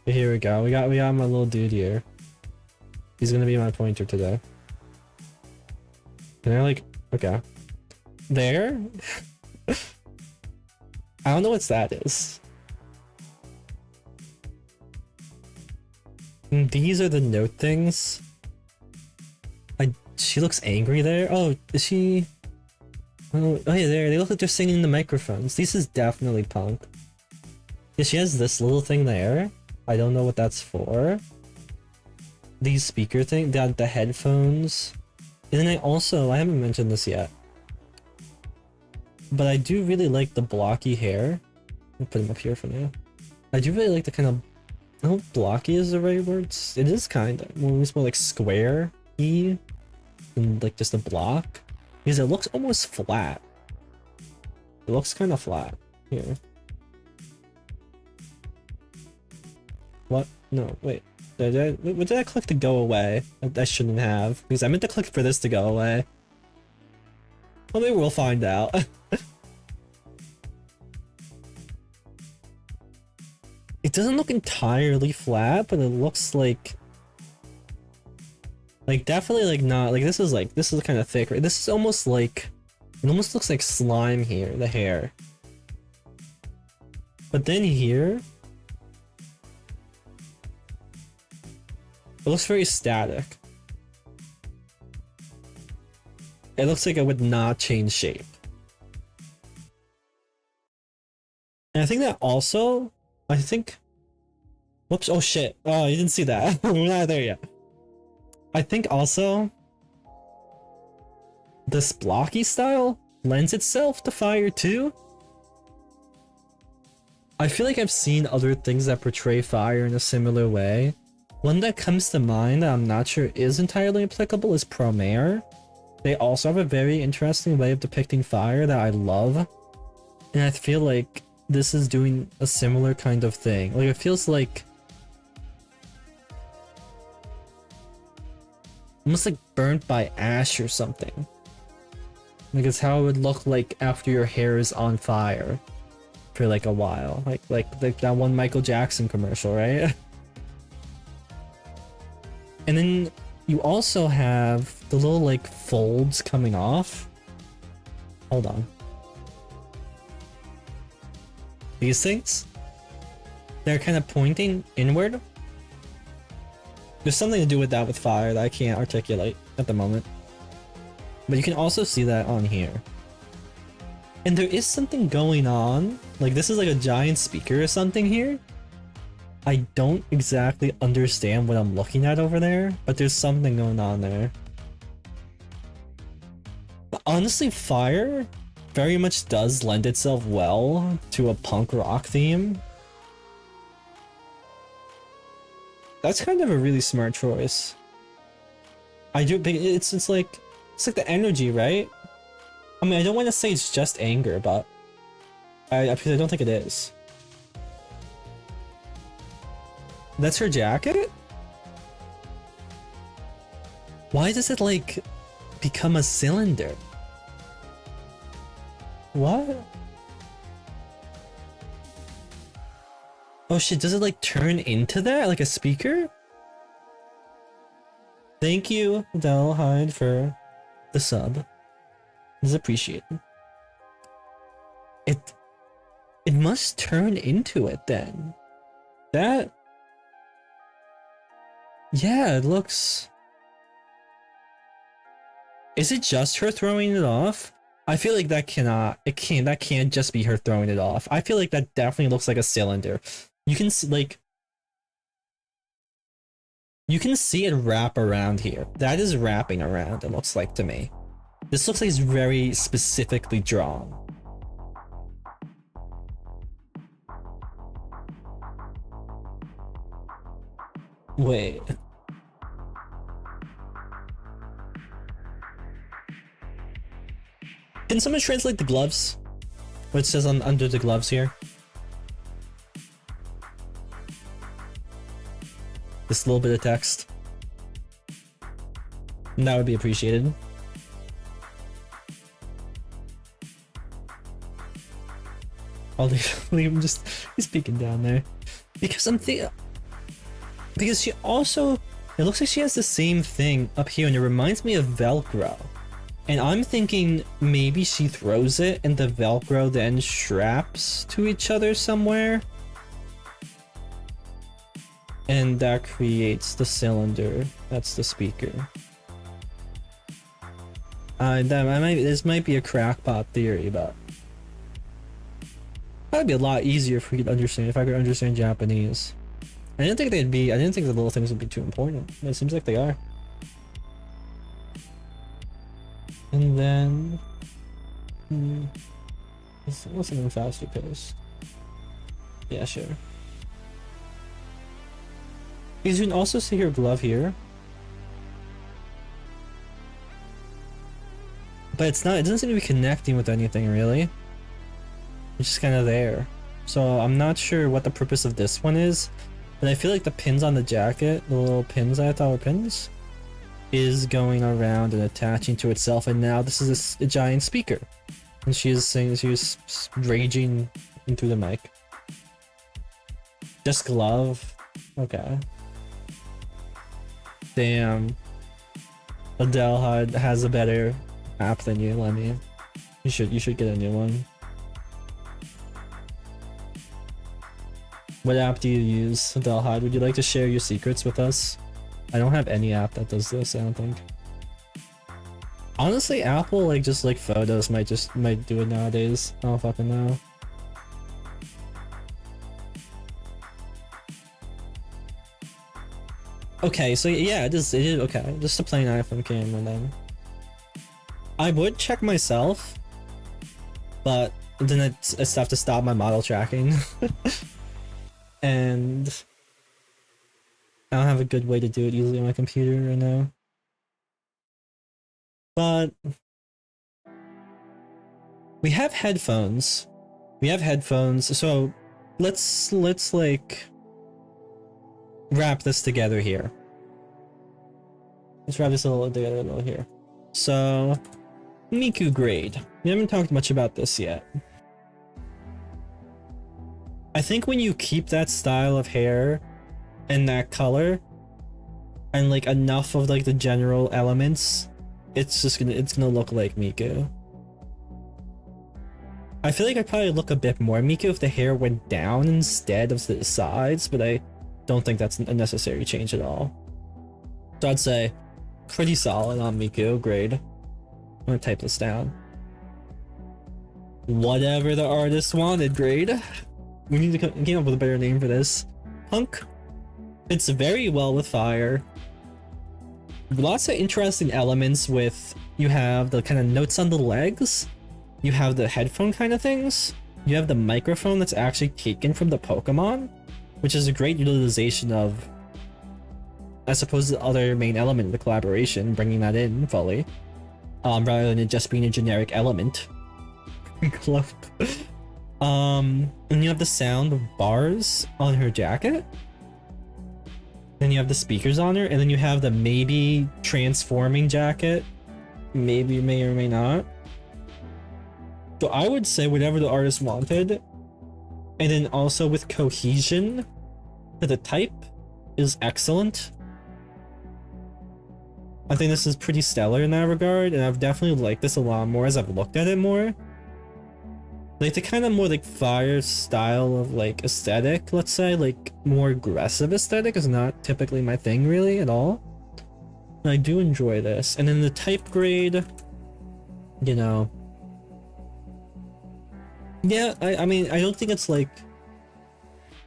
Speaker 1: Here we go. We got my little dude here. He's gonna be my pointer today. Can I like, okay. There? I don't know what that is. And these are the note things. She looks angry there. Oh, is she? Oh yeah, there. They look like they're singing in the microphones. This is definitely punk. Yeah, she has this little thing there. I don't know what that's for. These speaker thing, the headphones. And then I haven't mentioned this yet, but I do really like the blocky hair. I'll put him up here for now. I do really like the kind of, I don't know if blocky is the right words. It is kind of, well, it's more like square-y than like just a block, because it looks almost flat. It looks kind of flat here. What? No, wait. What did I click to go away? I shouldn't have, because I meant to click for this to go away. Well, maybe we'll find out. It doesn't look entirely flat, but it looks like definitely like not like this is kind of thick, right? This is almost like It almost looks like slime here, the hair. But then here, it looks very static. It looks like it would not change shape. And I think that also, whoops, oh shit. Oh, you didn't see that. We're not there yet. I think also, this blocky style lends itself to fire too. I feel like I've seen other things that portray fire in a similar way. One that comes to mind that I'm not sure is entirely applicable is Promare. They also have a very interesting way of depicting fire that I love. And I feel like this is doing a similar kind of thing. Like, it feels like almost like burnt by ash or something. Like, it's how it would look like after your hair is on fire for like a while. Like that one Michael Jackson commercial, right? And then you also have the little like folds coming off. Hold on. These things? They're kind of pointing inward. There's something to do with that with fire that I can't articulate at the moment. But you can also see that on here. And there is something going on. Like, this is like a giant speaker or something here. I don't exactly understand what I'm looking at over there, but there's something going on there. But honestly, fire very much does lend itself well to a punk rock theme. That's kind of a really smart choice. I do, it's like the energy, right? I mean, I don't want to say it's just anger, but because I don't think it is. That's her jacket? Why does it like become a cylinder? What? Oh shit, does it like turn into that? Like a speaker? Thank you, Del Hyde, for the sub. It's appreciated. It must turn into it then. That... Yeah, it looks... Is it just her throwing it off? I feel like that can't just be her throwing it off. I feel like that definitely looks like a cylinder. You can see, like... You can see it wrap around here. That is wrapping around, it looks like to me. This looks like it's very specifically drawn. Wait. Can someone translate the gloves? What it says on under the gloves here? This little bit of text. That would be appreciated. I'll leave him just, he's peeking down there. Because I'm thinking, because she also, it looks like she has the same thing up here and it reminds me of Velcro. And I'm thinking maybe she throws it and the Velcro then straps to each other somewhere. And that creates the cylinder. That's the speaker. This might be a crackpot theory, but that'd be a lot easier if we could understand, if I could understand Japanese. I didn't think the little things would be too important. It seems like they are. And then... What's something faster paced? Yeah, sure. Because you can also see her glove here. But it doesn't seem to be connecting with anything really. It's just kind of there. So I'm not sure what the purpose of this one is. But I feel like the pins on the jacket, the little pins I thought were pins, is going around and attaching to itself, and now this is a giant speaker. And she is saying, she was raging into the mic. Just glove? Okay. Damn. Adele has a better app than you, let me. You should get a new one. What app do you use, Delhide? Would you like to share your secrets with us? I don't have any app that does this, I don't think. Honestly, Apple, like, just like photos might do it nowadays. I don't fucking know. Okay, so yeah, it is okay. Just a plain iPhone camera then. I would check myself, but then it's tough to stop my model tracking. And I don't have a good way to do it easily on my computer right now. But we have headphones. So let's like wrap this together here. Let's wrap this together a little here. So Miku grade. We haven't talked much about this yet. I think when you keep that style of hair and that color and like enough of like the general elements, it's gonna look like Miku. I feel like I'd probably look a bit more Miku if the hair went down instead of the sides, but I don't think that's a necessary change at all. So I'd say pretty solid on Miku grade. I'm gonna type this down. Whatever the artist wanted grade. We need to come up with a better name for this. Punk. Fits very well with fire. Lots of interesting elements with, you have the kind of notes on the legs, you have the headphone kind of things, you have the microphone that's actually taken from the Pokemon, which is a great utilization of, I suppose, the other main element of the collaboration, bringing that in fully, rather than it just being a generic element. And you have the sound of bars on her jacket. Then you have the speakers on her, and then you have the maybe transforming jacket. Maybe, may or may not. So I would say whatever the artist wanted. And then also with cohesion to the type is excellent. I think this is pretty stellar in that regard, and I've definitely liked this a lot more as I've looked at it more. Like the kind of more like fire style of like aesthetic, let's say, like more aggressive aesthetic is not typically my thing really at all. And I do enjoy this. And then the type grade, you know. Yeah, I mean, I don't think it's like,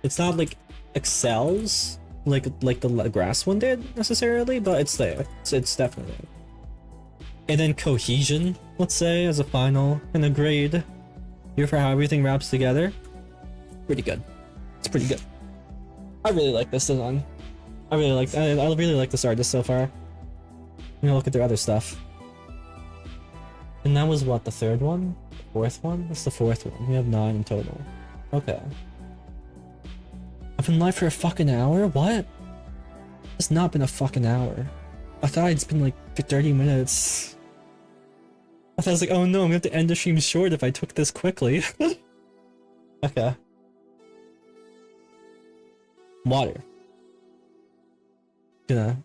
Speaker 1: it's not like excels like the grass one did necessarily, but it's there. It's definitely there. And then cohesion, let's say, as a final and a grade. Here for how everything wraps together. Pretty good. It's pretty good. I really like this design. I really like this artist so far. I'm gonna look at their other stuff. And that was what, the third one? The fourth one? That's the fourth one. We have 9 in total. Okay. I've been live for a fucking hour? What? It's not been a fucking hour. I thought it's been like 30 minutes. I was like, oh no, I'm gonna have to end the stream short if I took this quickly. Okay. Water. Gonna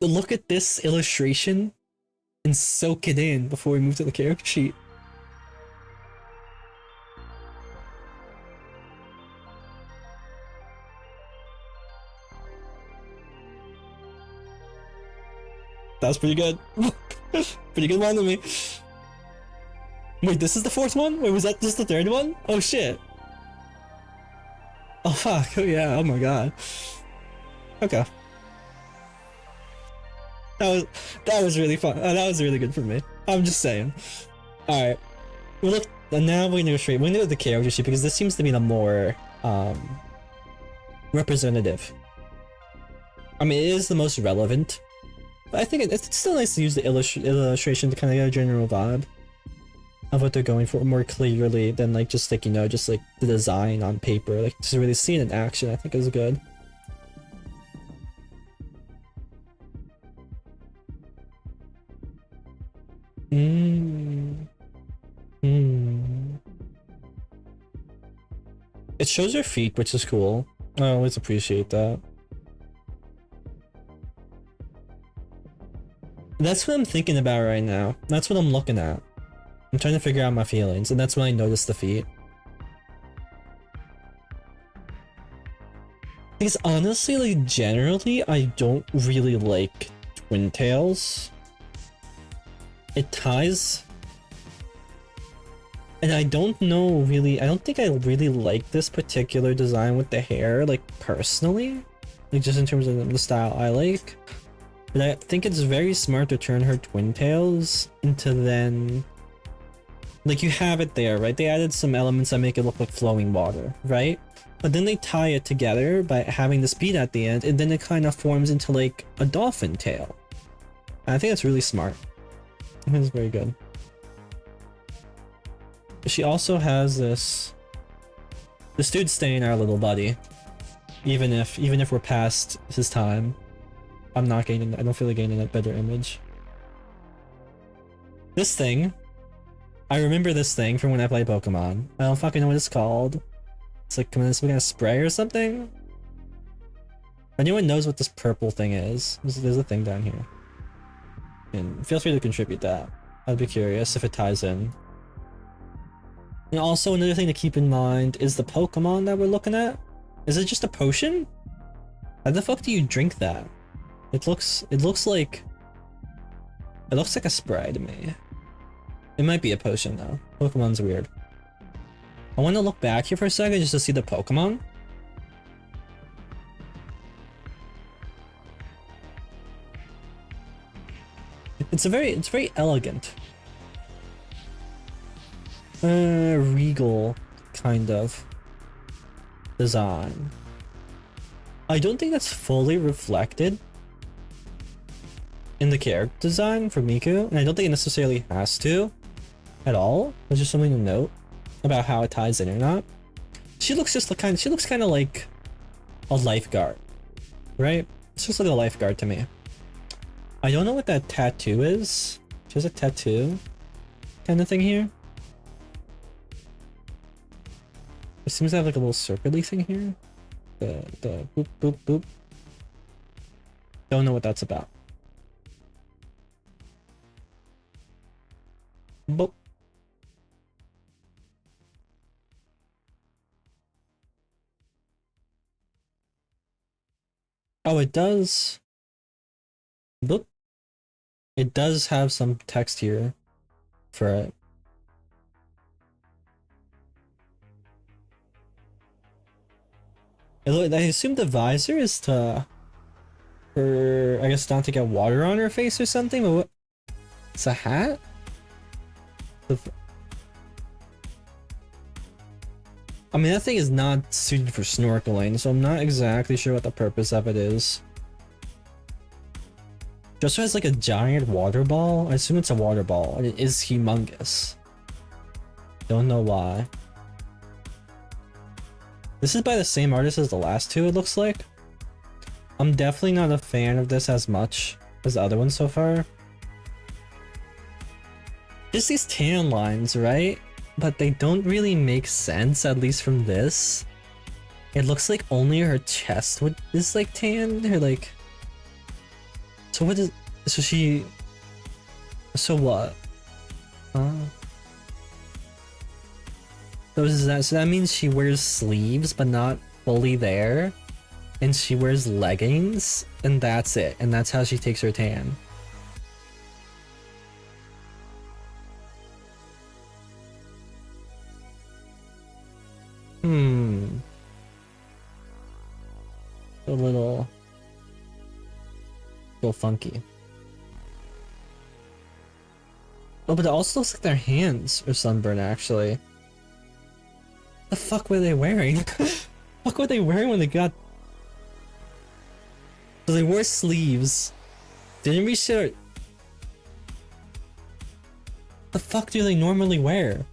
Speaker 1: look at this illustration and soak it in before we move to the character sheet. That was pretty good. Pretty good one to me. Wait, this is the fourth one? Wait, was that just the third one? Oh shit. Oh fuck, oh yeah, oh my god. Okay. That was really fun. That was really good for me. I'm just saying. Alright. Well look, now we're gonna go straight. We're gonna go to the character sheet because this seems to be the more representative. I mean, it is the most relevant. But I think it's still nice to use the illustration to kind of get a general vibe of what they're going for more clearly than like just like, you know, just like the design on paper. Like to really see it in action, I think is good. It shows your feet, which is cool. I always appreciate that. That's what I'm thinking about right now. That's what I'm looking at. I'm trying to figure out my feelings, and that's when I noticed the feet. Because honestly, like, generally, I don't really like twin tails. It ties. And I don't know really, I don't think I really like this particular design with the hair, like, personally. Like, just in terms of the style I like. But I think it's very smart to turn her twin tails into then... Like, you have it there, right? They added some elements that make it look like flowing water, right? But then they tie it together by having this bead at the end, and then it kind of forms into, like, a dolphin tail. And I think that's really smart. I think it's very good. She also has this dude's staying our little buddy. Even if we're past his time. I don't feel like gaining that better image. This thing. I remember this thing from when I played Pokemon. I don't fucking know what it's called. It's like some kind of spray or something. If anyone knows what this purple thing is, there's a thing down here. And feel free to contribute that. I'd be curious if it ties in. And also another thing to keep in mind is the Pokemon that we're looking at. Is it just a potion? How the fuck do you drink that? It looks like a spray to me. It might be a potion though. Pokemon's weird. I want to look back here for a second just to see the Pokemon. It's very elegant. Regal kind of design. I don't think that's fully reflected in the character design for Miku, and I don't think it necessarily has to at all. It's just something to note about how it ties in or not. She looks kind of like a lifeguard, right? It's just like a lifeguard to me. I don't know what that tattoo is. She has a tattoo kind of thing here. It seems to have like a little circuity thing here. The boop boop boop. Don't know what that's about. Boop. Oh, it does. Boop. It does have some text here for it. I assume the visor is for, I guess, not to get water on her face or something, but what? It's a hat? I mean, that thing is not suited for snorkeling, so I'm not exactly sure what the purpose of it is. Just has like a giant water ball. I assume it's a water ball, and it is humongous. Don't know why. This is by the same artist as the last two, it looks like. I'm definitely not a fan of this as much as the other ones so far. Just these tan lines, right? But they don't really make sense, at least from this. It looks like only her chest is like tan, or like... So what is... So what? So that means she wears sleeves, but not fully there. And she wears leggings, and that's it. And that's how she takes her tan. A little funky. Oh, but it also looks like their hands are sunburned, actually. The fuck were they wearing? What were they wearing when they got... So they wore sleeves. Didn't we share... The fuck do they normally wear?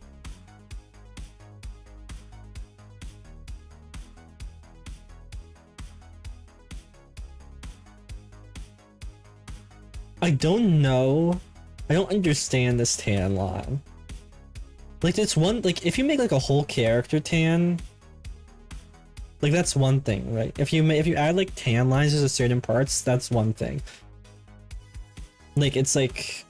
Speaker 1: I don't know. I don't understand this tan line. Like, it's one, like, if you make like a whole character tan, like, that's one thing, right? If you add like tan lines to certain parts, that's one thing. Like, it's like,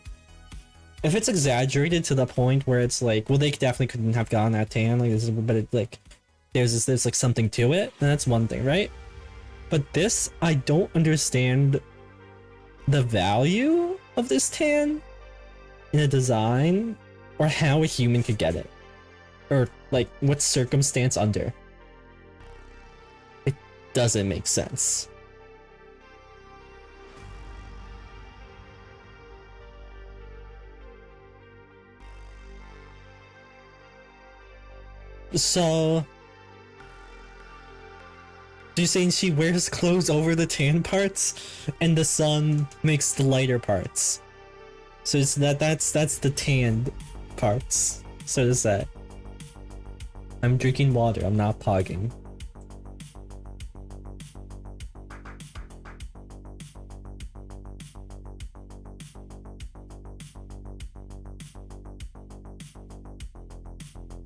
Speaker 1: if it's exaggerated to the point where it's like, well, they definitely couldn't have gotten that tan, like this is, but it, like there's like something to it, then that's one thing, right? But this, I don't understand the value of this tan in a design, or how a human could get it, or like what circumstance under. It doesn't make sense. So you're saying she wears clothes over the tan parts and the sun makes the lighter parts. So it's that's the tanned parts. So does that. I'm drinking water, I'm not pogging.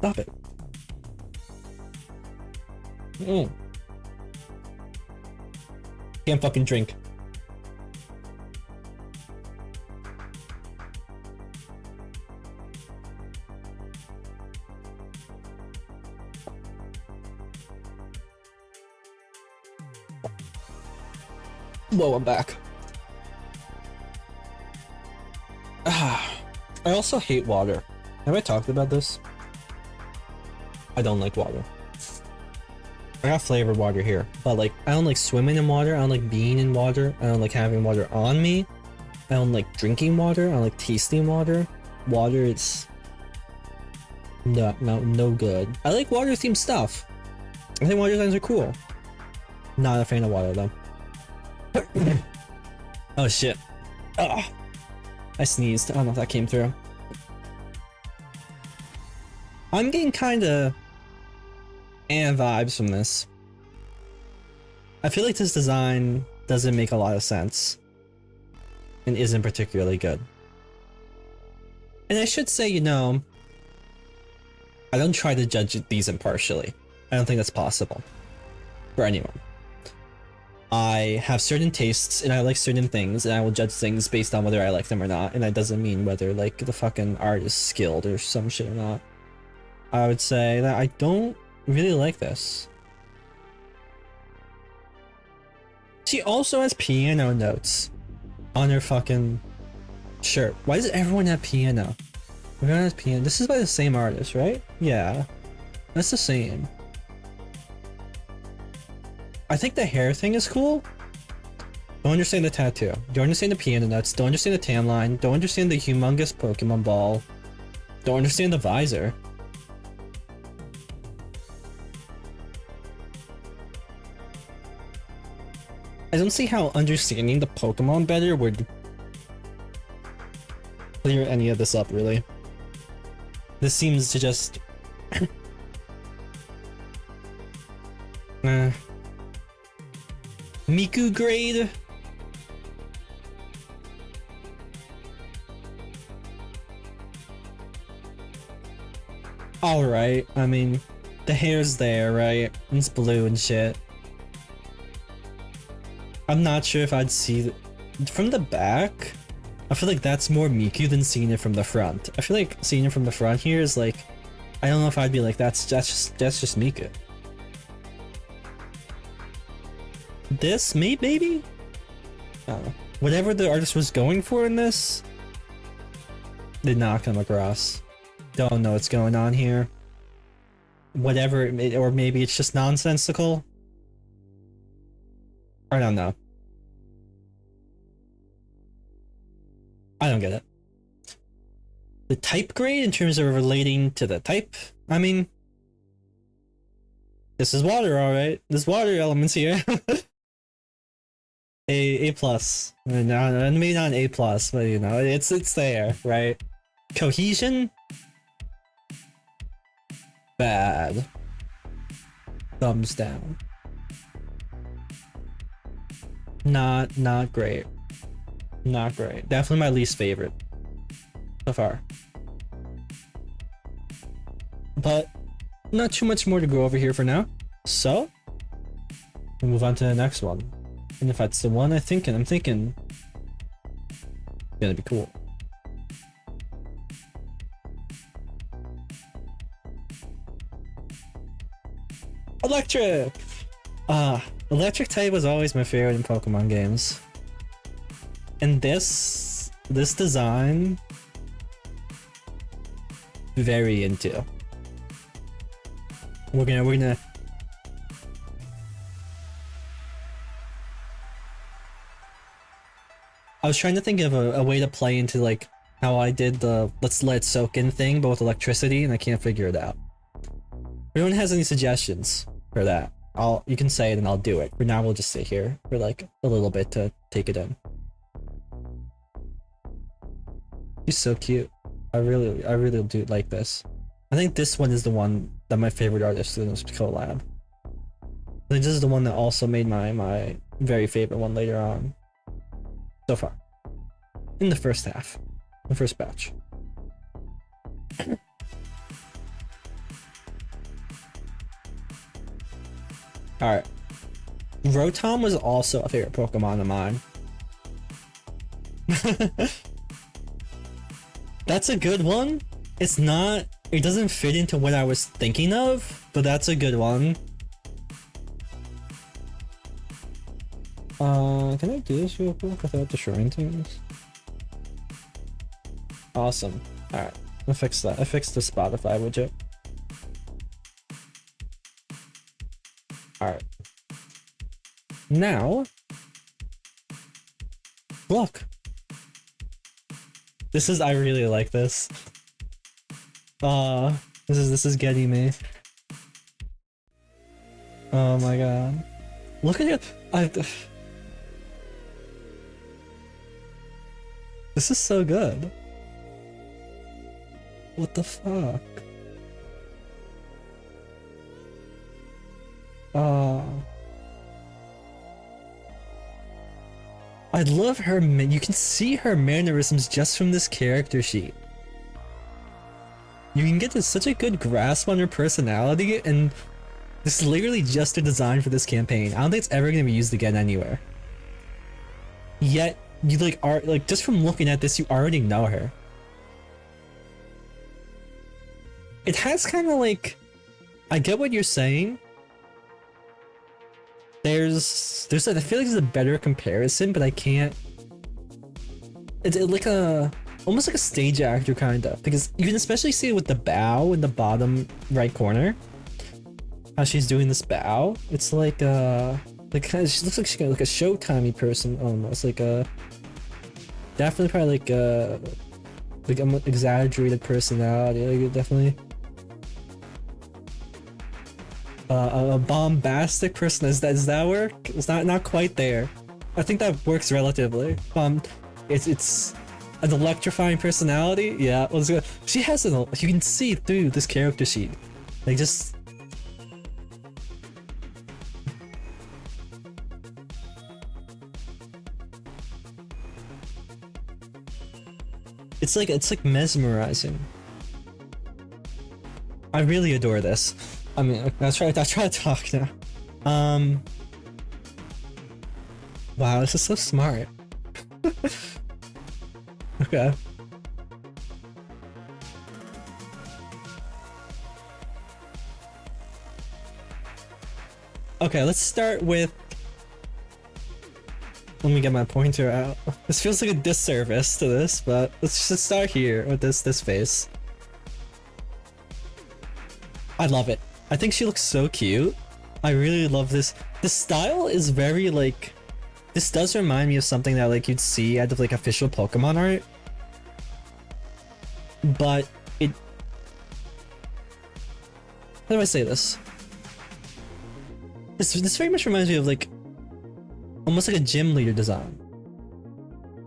Speaker 1: Stop it. Can't fucking drink. Whoa, I'm back. I also hate water. Have I talked about this? I don't like water. I got flavored water here, but like I don't like swimming in water, I don't like being in water, I don't like having water on me, I don't like drinking water, I don't like tasting water. Water is no good. I like water themed stuff. I think water designs are cool. Not a fan of water though. Oh shit. Ugh. I sneezed. I don't know if that came through. I'm getting kinda vibes from this. I feel like this design doesn't make a lot of sense and isn't particularly good. And I should say, you know, I don't try to judge these impartially. I don't think that's possible for anyone. I have certain tastes and I like certain things, and I will judge things based on whether I like them or not, and that doesn't mean whether like the fucking art is skilled or some shit or not. I would say that I don't really like this. She also has piano notes on her fucking shirt. Why does everyone have piano? Everyone has piano. This is by the same artist, right? Yeah, that's the same. I think the hair thing is cool. Don't understand the tattoo. Don't understand the piano notes. Don't understand the tan line. Don't understand the humongous Pokemon ball. Don't understand the visor. I don't see how understanding the Pokemon better would clear any of this up, really. This seems to just... Miku grade? Alright, I mean, the hair's there, right? It's blue and shit. I'm not sure if I'd see from the back. I feel like that's more Miku than seeing it from the front. I feel like seeing it from the front here is like, I don't know if I'd be like, that's just Miku. This maybe? I don't know. Whatever the artist was going for in this did not come across. Don't know what's going on here. Whatever it may, or maybe it's just nonsensical. I don't know. I don't get it. The type grade in terms of relating to the type, I mean, this is water, alright. There's water elements here. A plus. No, maybe not an A plus, but you know, it's there, right? Cohesion? Bad. Thumbs down. Not great. Not great. Definitely my least favorite so far. But not too much more to go over here for now. So we'll move on to the next one. And if that's the one I'm thinking it's gonna be cool. Electric! Electric type was always my favorite in Pokemon games. And this design, very into. We're gonna I was trying to think of a way to play into like how I did the let's let it soak in thing, but with electricity, and I can't figure it out. If anyone has any suggestions for that, you can say it and I'll do it. For now, we'll just sit here for like a little bit to take it in. She's so cute. I really do like this. I think this one is the one that my favorite artist in this collab. I think this is the one that also made my very favorite one later on. So far. In the first half. The first batch. Alright. Rotom was also a favorite Pokemon of mine. That's a good one. It's not... It doesn't fit into what I was thinking of, but that's a good one. Can I do this real quick without destroying things? Awesome. Alright, I fixed that. I fixed the Spotify widget. Alright. Now... Look! I really like this. This is getting me. Oh my god. Look at it! This is so good. What the fuck? I love her. You can see her mannerisms just from this character sheet. You can get such a good grasp on her personality, and this is literally just a design for this campaign. I don't think it's ever going to be used again anywhere. Yet, you are just from looking at this, you already know her. It has kind of like, I get what you're saying. I feel like there's a better comparison, but I can't. It's like almost like a stage actor kind of, because you can especially see it with the bow in the bottom right corner. How she's doing this bow. It's like kind of, she looks like she's like a Showtimey person almost, like definitely probably like an exaggerated personality, like definitely a bombastic person. Does that work? It's not quite there. I think that works relatively. It's an electrifying personality. Yeah, let's go. She has you can see through this character sheet, like just. It's like mesmerizing. I really adore this. I mean, I'll try to talk now. Wow, this is so smart. Okay. Okay, let's start with... Let me get my pointer out. This feels like a disservice to this, but let's just start here with this face. I love it. I think she looks so cute. I really love this. The style is very like... This does remind me of something that like you'd see out of like official Pokemon art. But it... How do I say this? This very much reminds me of like... Almost like a gym leader design.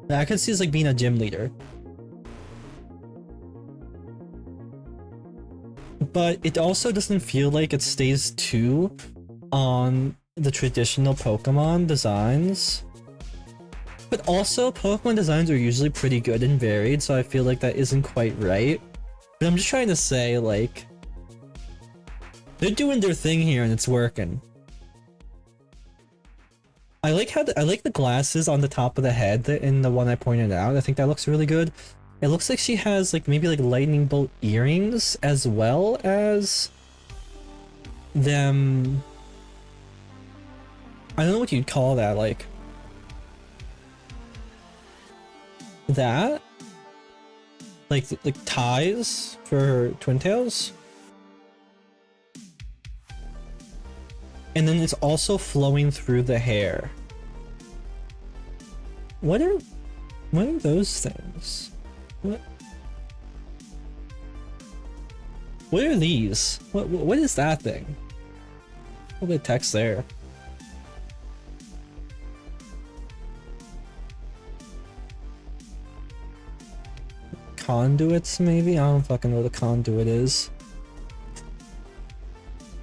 Speaker 1: I could see this like being a gym leader. But it also doesn't feel like it stays too on the traditional Pokemon designs. But also, Pokemon designs are usually pretty good and varied, so I feel like that isn't quite right. But I'm just trying to say, like... They're doing their thing here and it's working. I like the glasses on the top of the head in the one I pointed out. I think that looks really good. It looks like she has like maybe like lightning bolt earrings as well as them I don't know what you'd call that, like that? Like ties for twin tails? And then it's also flowing through the hair. What are those things? What are these? What is that thing? A little bit of text there. Conduits, maybe? I don't fucking know what a conduit is.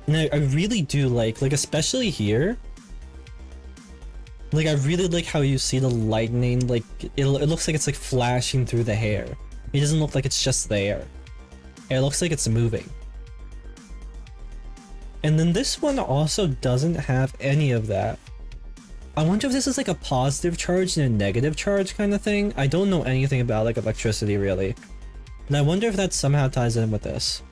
Speaker 1: And I really do like especially here. Like I really like how you see the lightning, like it looks like it's like flashing through the hair. It doesn't look like it's just there. It looks like it's moving. And then this one also doesn't have any of that. I wonder if this is like a positive charge and a negative charge kind of thing. I don't know anything about like electricity really. And I wonder if that somehow ties in with this.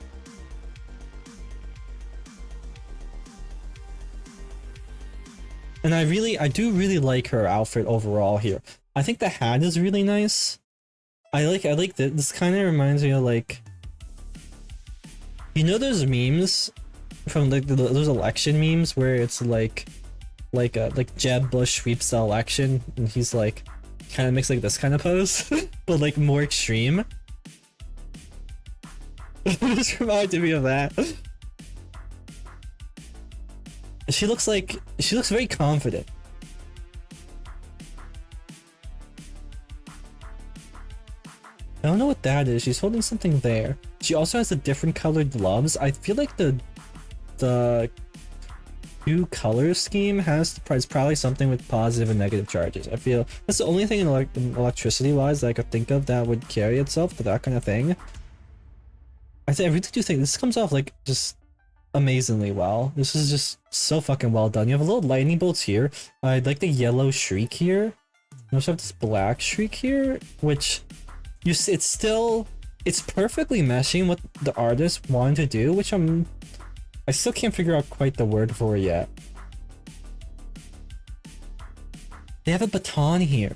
Speaker 1: And I do really like her outfit overall here. I think the hat is really nice. I like this kind of reminds me of like, you know those memes from like those election memes where it's like Jeb Bush sweeps the election and he's like kind of makes like this kind of pose but like more extreme. It just reminded me of that. She looks very confident. I don't know what that is. She's holding something there. She also has the different colored gloves. I feel like the two color scheme is probably something with positive and negative charges. I feel that's the only thing in electricity wise that I could think of that would carry itself to that kind of thing. I really do think this comes off like just amazingly well. This is just so fucking well done. You have a little lightning bolts here. I like the yellow shriek here. You also have this black shriek here, which it's perfectly meshing what the artist wanted to do, which I still can't figure out quite the word for it yet. They have a baton here.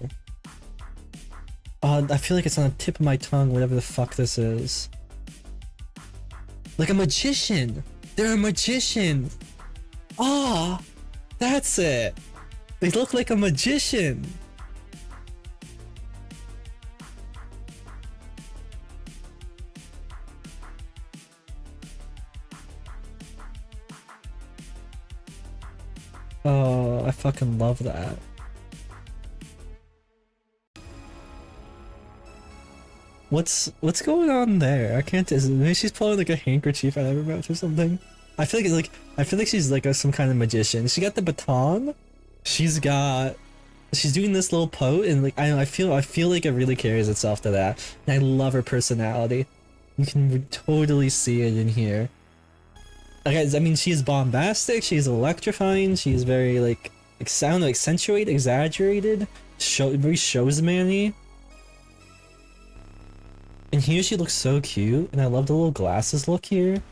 Speaker 1: I feel like it's on the tip of my tongue, whatever the fuck this is. Like a magician! They're a magician! Ah! That's it! They look like a magician! Oh, I fucking love that. What's going on there? I can't. Maybe she's pulling like a handkerchief out of her mouth or something. I feel like she's like some kind of magician. She got the baton. She's doing this little pose, and like I feel like it really carries itself to that. And I love her personality. You can totally see it in here. Like, I mean, she's bombastic. She's electrifying. She's very like accentuated, exaggerated, very showsman-y. And here she looks so cute, and I love the little glasses look here.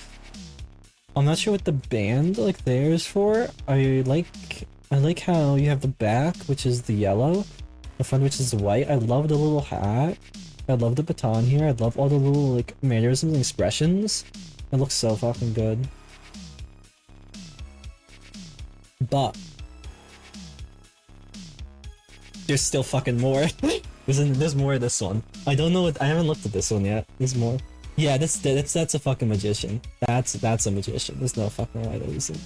Speaker 1: I'm not sure what the band like there is for. I like how you have the back, which is the yellow, the front, which is the white. I love the little hat. I love the baton here. I love all the little like mannerisms and expressions. It looks so fucking good. But there's still fucking more. There's more of this one. I don't know what. I haven't looked at this one yet. There's more. Yeah, that's a fucking magician. That's a magician. There's no fucking way that isn't.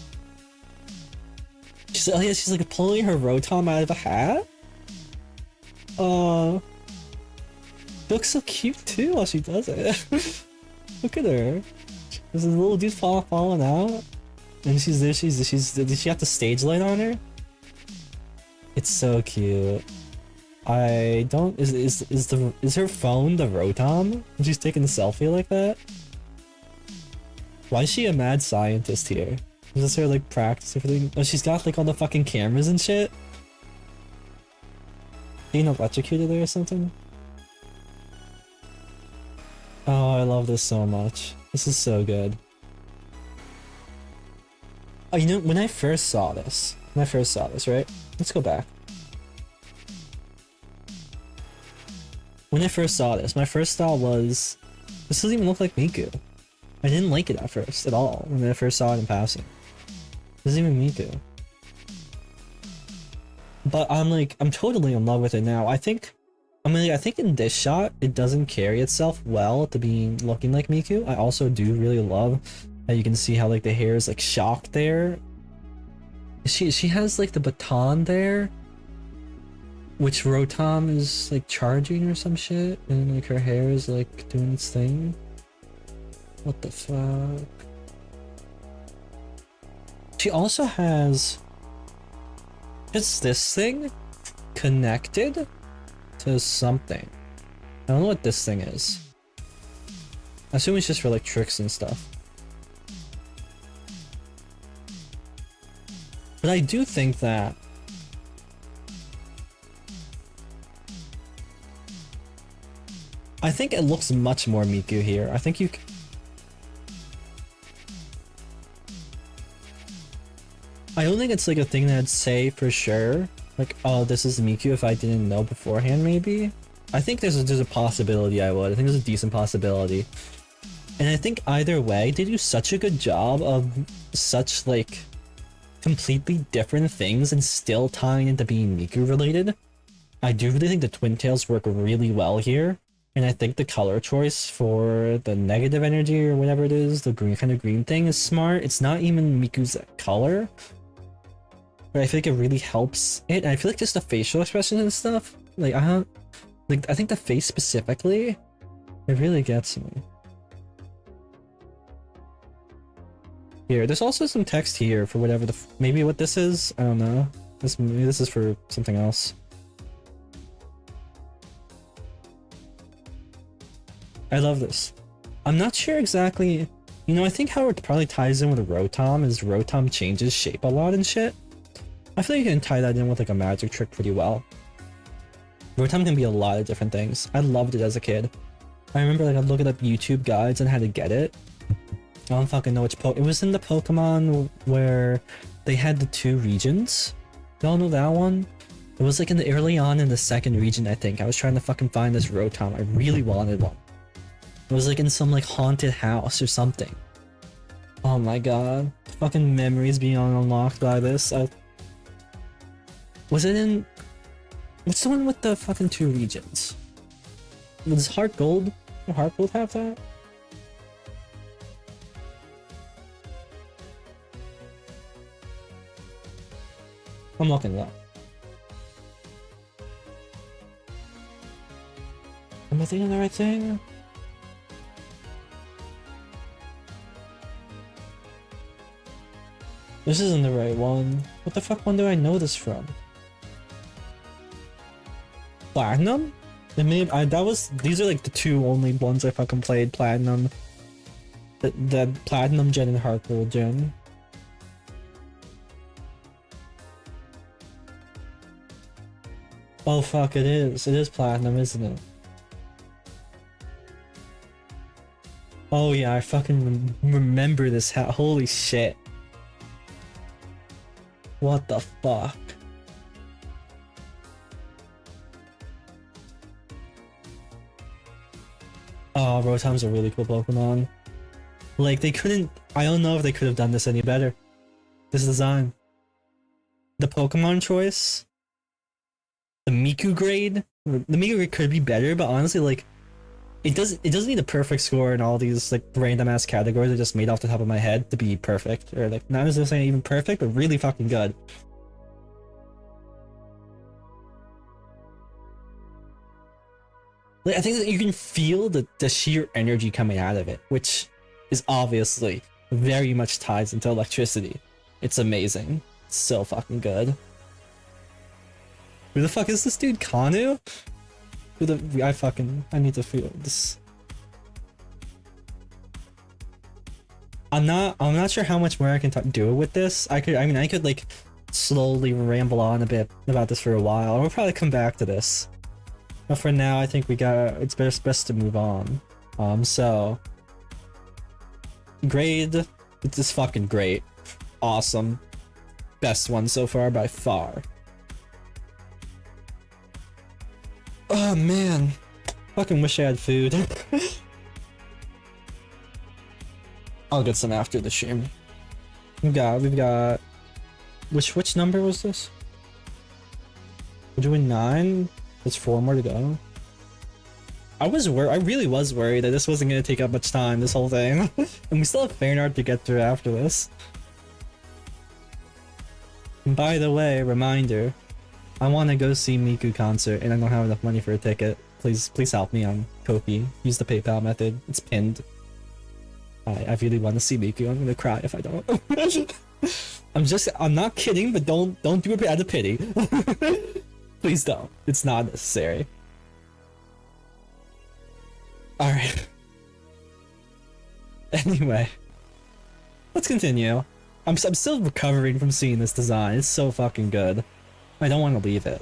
Speaker 1: She's like pulling her rotom out of a hat. She looks so cute too while she does it. Look at her. There's a little dude falling out, and she's there. Did she have the stage light on her? It's so cute. Is her phone the Rotom? And she's taking a selfie like that? Why is she a mad scientist here? Is this her like practice everything? Oh, she's got like all the fucking cameras and shit? Being electrocuted there or something? Oh, I love this so much. This is so good. Oh, you know, when I first saw this, when I first saw this, right? Let's go back. When I first saw this, my first thought was, this doesn't even look like Miku. I didn't like it at first, at all, when I first saw it in passing. This isn't even Miku. But I'm totally in love with it now. I think in this shot, it doesn't carry itself well to be looking like Miku. I also do really love how you can see how like the hair is like shocked there. She has like the baton there, which Rotom is like charging or some shit, and like her hair is like doing its thing. What the fuck? She also has just this thing connected to something. I don't know what this thing is. I assume it's just for like tricks and stuff. But I do think that I think it looks much more Miku here. I think you I don't think it's like a thing that I'd say for sure. Like, oh, this is Miku if I didn't know beforehand, maybe. I think there's a possibility I would. I think there's a decent possibility. And I think either way, they do such a good job of such like completely different things and still tying into being Miku related. I do really think the Twin Tails work really well here. And I think the color choice for the negative energy or whatever it is, the green kind of green thing is smart. It's not even Miku's color. But I feel like it really helps it. And I feel like just the facial expressions and stuff, like I think the face specifically, it really gets me. Here, there's also some text here for whatever maybe what this is. I don't know. Maybe this is for something else. I love this. I'm not sure exactly. You know, I think how it probably ties in with Rotom is Rotom changes shape a lot and shit. I feel like you can tie that in with like a magic trick pretty well. Rotom can be a lot of different things. I loved it as a kid. I remember like I'd look up YouTube guides on how to get it. I don't fucking know which it was in the Pokemon where they had the 2 regions. Y'all know that one? It was like in the early on in the 2nd region, I think. I was trying to fucking find this Rotom. I really wanted one. It was like in some like haunted house or something. Oh my god. Fucking memories being unlocked by this. Was it in... What's the one with the fucking 2 regions? Does Heart Gold have that? I'm looking it up. Am I thinking the right thing? This isn't the right one. What the fuck one do I know this from? Platinum? These are like the 2 only ones I fucking played. Platinum. The Platinum Gen and Heart Gold Gen. Oh fuck, it is. It is Platinum, isn't it? Oh yeah, I fucking remember this holy shit. What the fuck? Oh, Rotom's a really cool Pokemon. Like, they couldn't... I don't know if they could have done this any better. This design. The Pokemon choice. The Miku grade. The Miku grade could be better, but honestly, like... It doesn't need a perfect score in all these, like, random-ass categories I just made off the top of my head to be perfect. Or, like, not necessarily even perfect, but really fucking good. Like, I think that you can feel the sheer energy coming out of it, which is obviously very much ties into electricity. It's amazing. It's so fucking good. Who the fuck is this dude? Kanu? I need to feel this. I'm not sure how much more I can do with this. I could like slowly ramble on a bit about this for a while. We'll probably come back to this. But for now, I think it's best to move on. So grade, it's just fucking great. Awesome. best one so far by far. Oh man, fucking wish I had food. I'll get some after the stream. We've got which number was this? We're doing 9. There's 4 more to go. I really was worried that this wasn't gonna take up much time, this whole thing. And we still have Fanart to get through after this. And by the way, reminder, I want to go see Miku concert and I don't have enough money for a ticket. Please help me on Kofi. Use the PayPal method. It's pinned. I really want to see Miku. I'm gonna cry if I don't. I'm not kidding, but don't do it out of pity. Please don't. It's not necessary. Alright. Anyway. Let's continue. I'm still recovering from seeing this design. It's so fucking good. I don't want to leave it.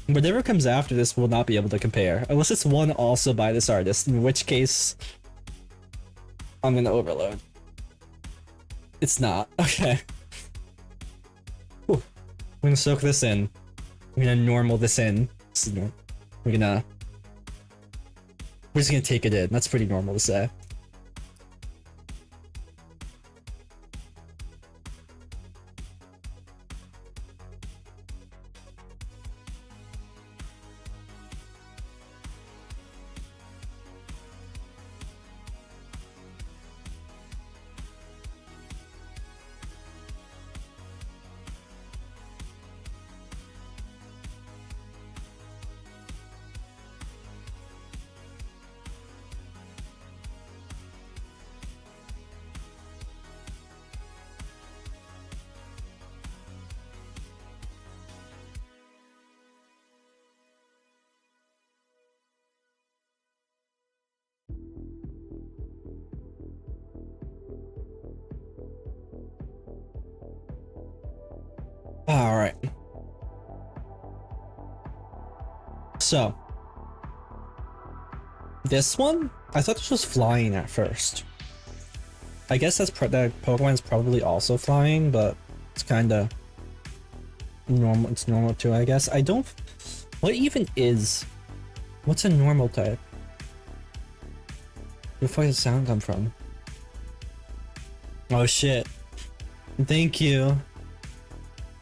Speaker 1: Whatever comes after this will not be able to compare. Unless it's one also by this artist, in which case I'm gonna overload. It's not. Okay. Whew. We're gonna soak this in. We're gonna normal this in. We're just gonna take it in. That's pretty normal to say. Alright. So. This one? I thought this was flying at first. I guess that Pokemon's probably also flying, but it's kinda normal. It's normal too, I guess. What even is... What's a normal type? Where the fuck does the sound come from? Oh shit. Thank you.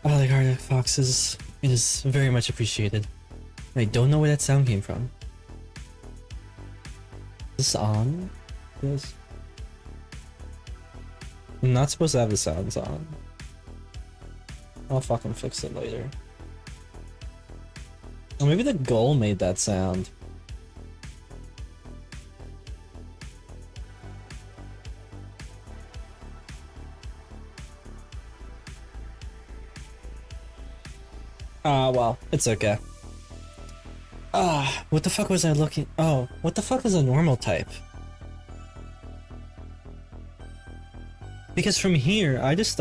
Speaker 1: Oh, the Arctic Foxes. It is very much appreciated. I don't know where that sound came from. Is this on? Yes. I'm not supposed to have the sounds on. I'll fucking fix it later. Or maybe the goal made that sound. Well, it's okay. What the fuck was I looking? Oh, what the fuck is a normal type? Because from here, this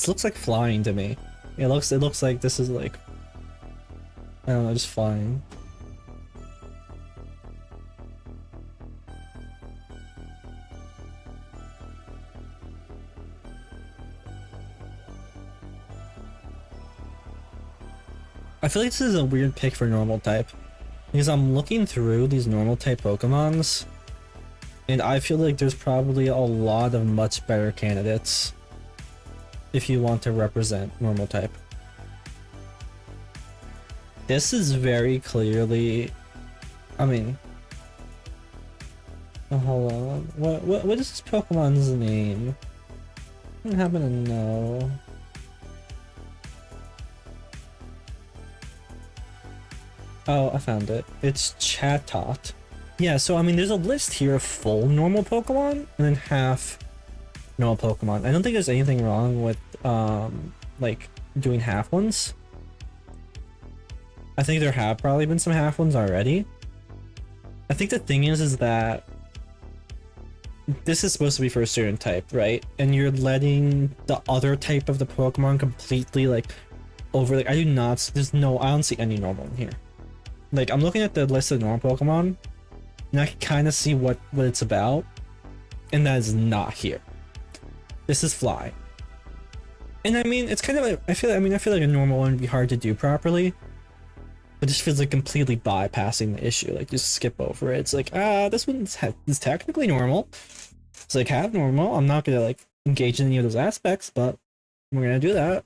Speaker 1: looks like flying to me. It looks like this is like, I don't know, just flying. I feel like this is a weird pick for normal type, because I'm looking through these normal type Pokemons, and I feel like there's probably a lot of much better candidates if you want to represent normal type. This is very clearly, I mean, oh, hold on, what is this Pokemon's name? I don't happen to know. Oh, I found it. It's Chatot. Yeah, so I mean, there's a list here of full normal Pokemon and then half normal Pokemon. I don't think there's anything wrong with like doing half ones. I think there have probably been some half ones already. I think the thing is that this is supposed to be for a certain type, right? And you're letting the other type of the Pokemon completely like over. Like, I don't see any normal in here. Like, I'm looking at the list of normal Pokemon, and I can kind of see what it's about, and that is not here. This is Fly. And I mean, it's kind of like, I feel like a normal one would be hard to do properly. It just feels like completely bypassing the issue. Like, just skip over it. It's like, this one is technically normal. It's like half normal. I'm not gonna like engage in any of those aspects, but we're gonna do that.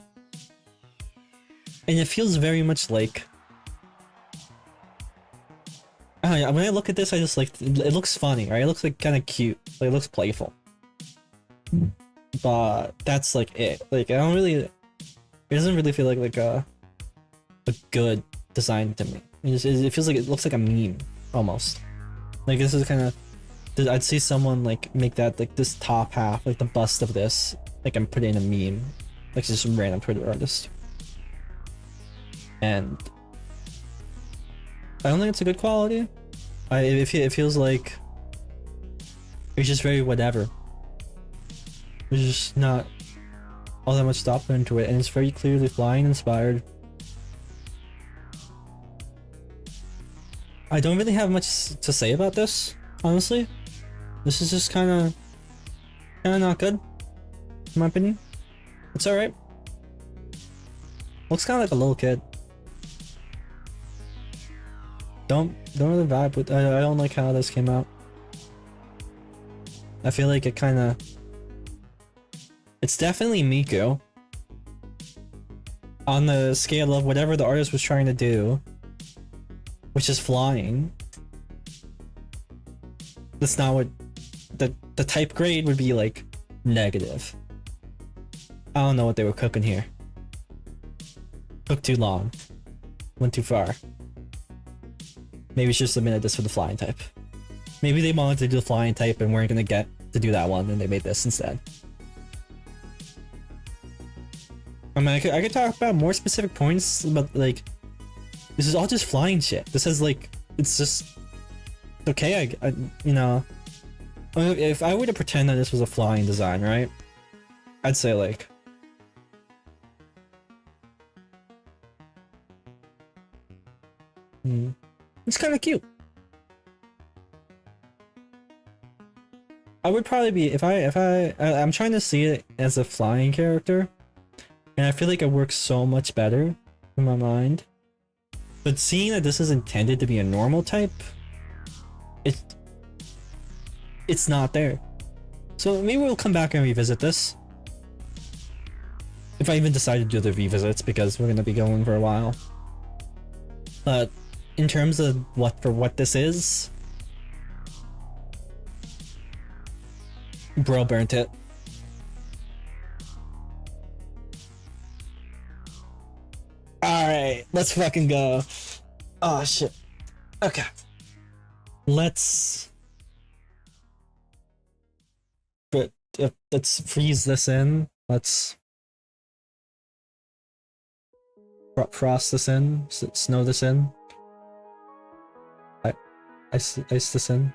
Speaker 1: And it feels very much like, oh yeah, when I look at this, I just like, it looks funny, right? It looks like kind of cute. Like, it looks playful. But that's like it. Like, I don't really, it doesn't really feel like a good design to me. It feels like, it looks like a meme almost. Like, this is kind of, I'd see someone like make that, like this top half, like the bust of this, like I'm putting in a meme, like just some random Twitter artist. And I don't think it's a good quality. It feels like it's just very whatever. There's just not all that much thought put into it, and it's very clearly flying inspired. I don't really have much to say about this, honestly. This is just kind of not good, in my opinion. It's alright. Looks kind of like a little kid. Don't really vibe with. I don't like how this came out. I feel like it kind of. It's definitely Miku. On the scale of whatever the artist was trying to do, which is flying. That's not what the type grade would be, like negative. I don't know what they were cooking here. Took too long. Went too far. Maybe we should submit this for the flying type. Maybe they wanted to do the flying type and weren't gonna get to do that one, and they made this instead. I mean, I could talk about more specific points, but like, this is all just flying shit. This is like, it's just okay. I you know, if I were to pretend that this was a flying design, right? I'd say like, it's kind of cute. I would probably be if I'm trying to see it as a flying character, and I feel like it works so much better in my mind. But seeing that this is intended to be a normal type, it's not there. So maybe we'll come back and revisit this. If I even decide to do the revisits, because we're gonna be going for a while. But in terms of what this is, bro burnt it. Alright, let's fucking go. Oh shit. Okay. Let's freeze this in. Let's frost this in. Snow this in. Ice this in.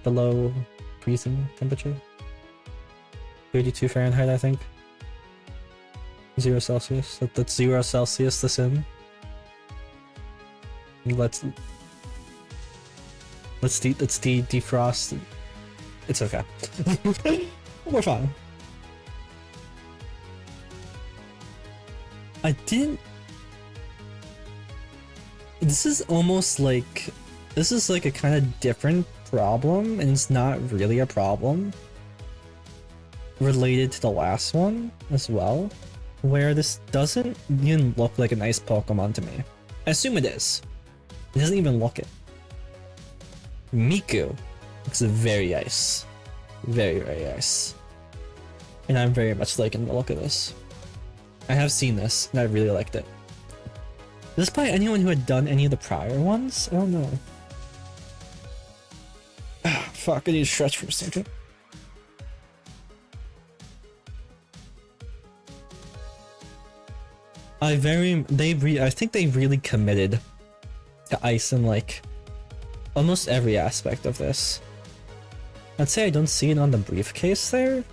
Speaker 1: Below freezing temperature. 32 Fahrenheit, I think. 0 Celsius. That's 0 Celsius this in. Let's defrost. It's okay. We're fine. I didn't. This is almost like, this is like a kind of different problem, and it's not really a problem related to the last one as well, where this doesn't even look like a nice Pokemon to me. I assume it is. It doesn't even look it. Miku looks very nice. Very, very nice. And I'm very much liking the look of this. I have seen this, and I really liked it. Is this by anyone who had done any of the prior ones? I don't know. Ah, fuck, I need to stretch for a second. I think they really committed to ice in like almost every aspect of this. I'd say I don't see it on the briefcase there.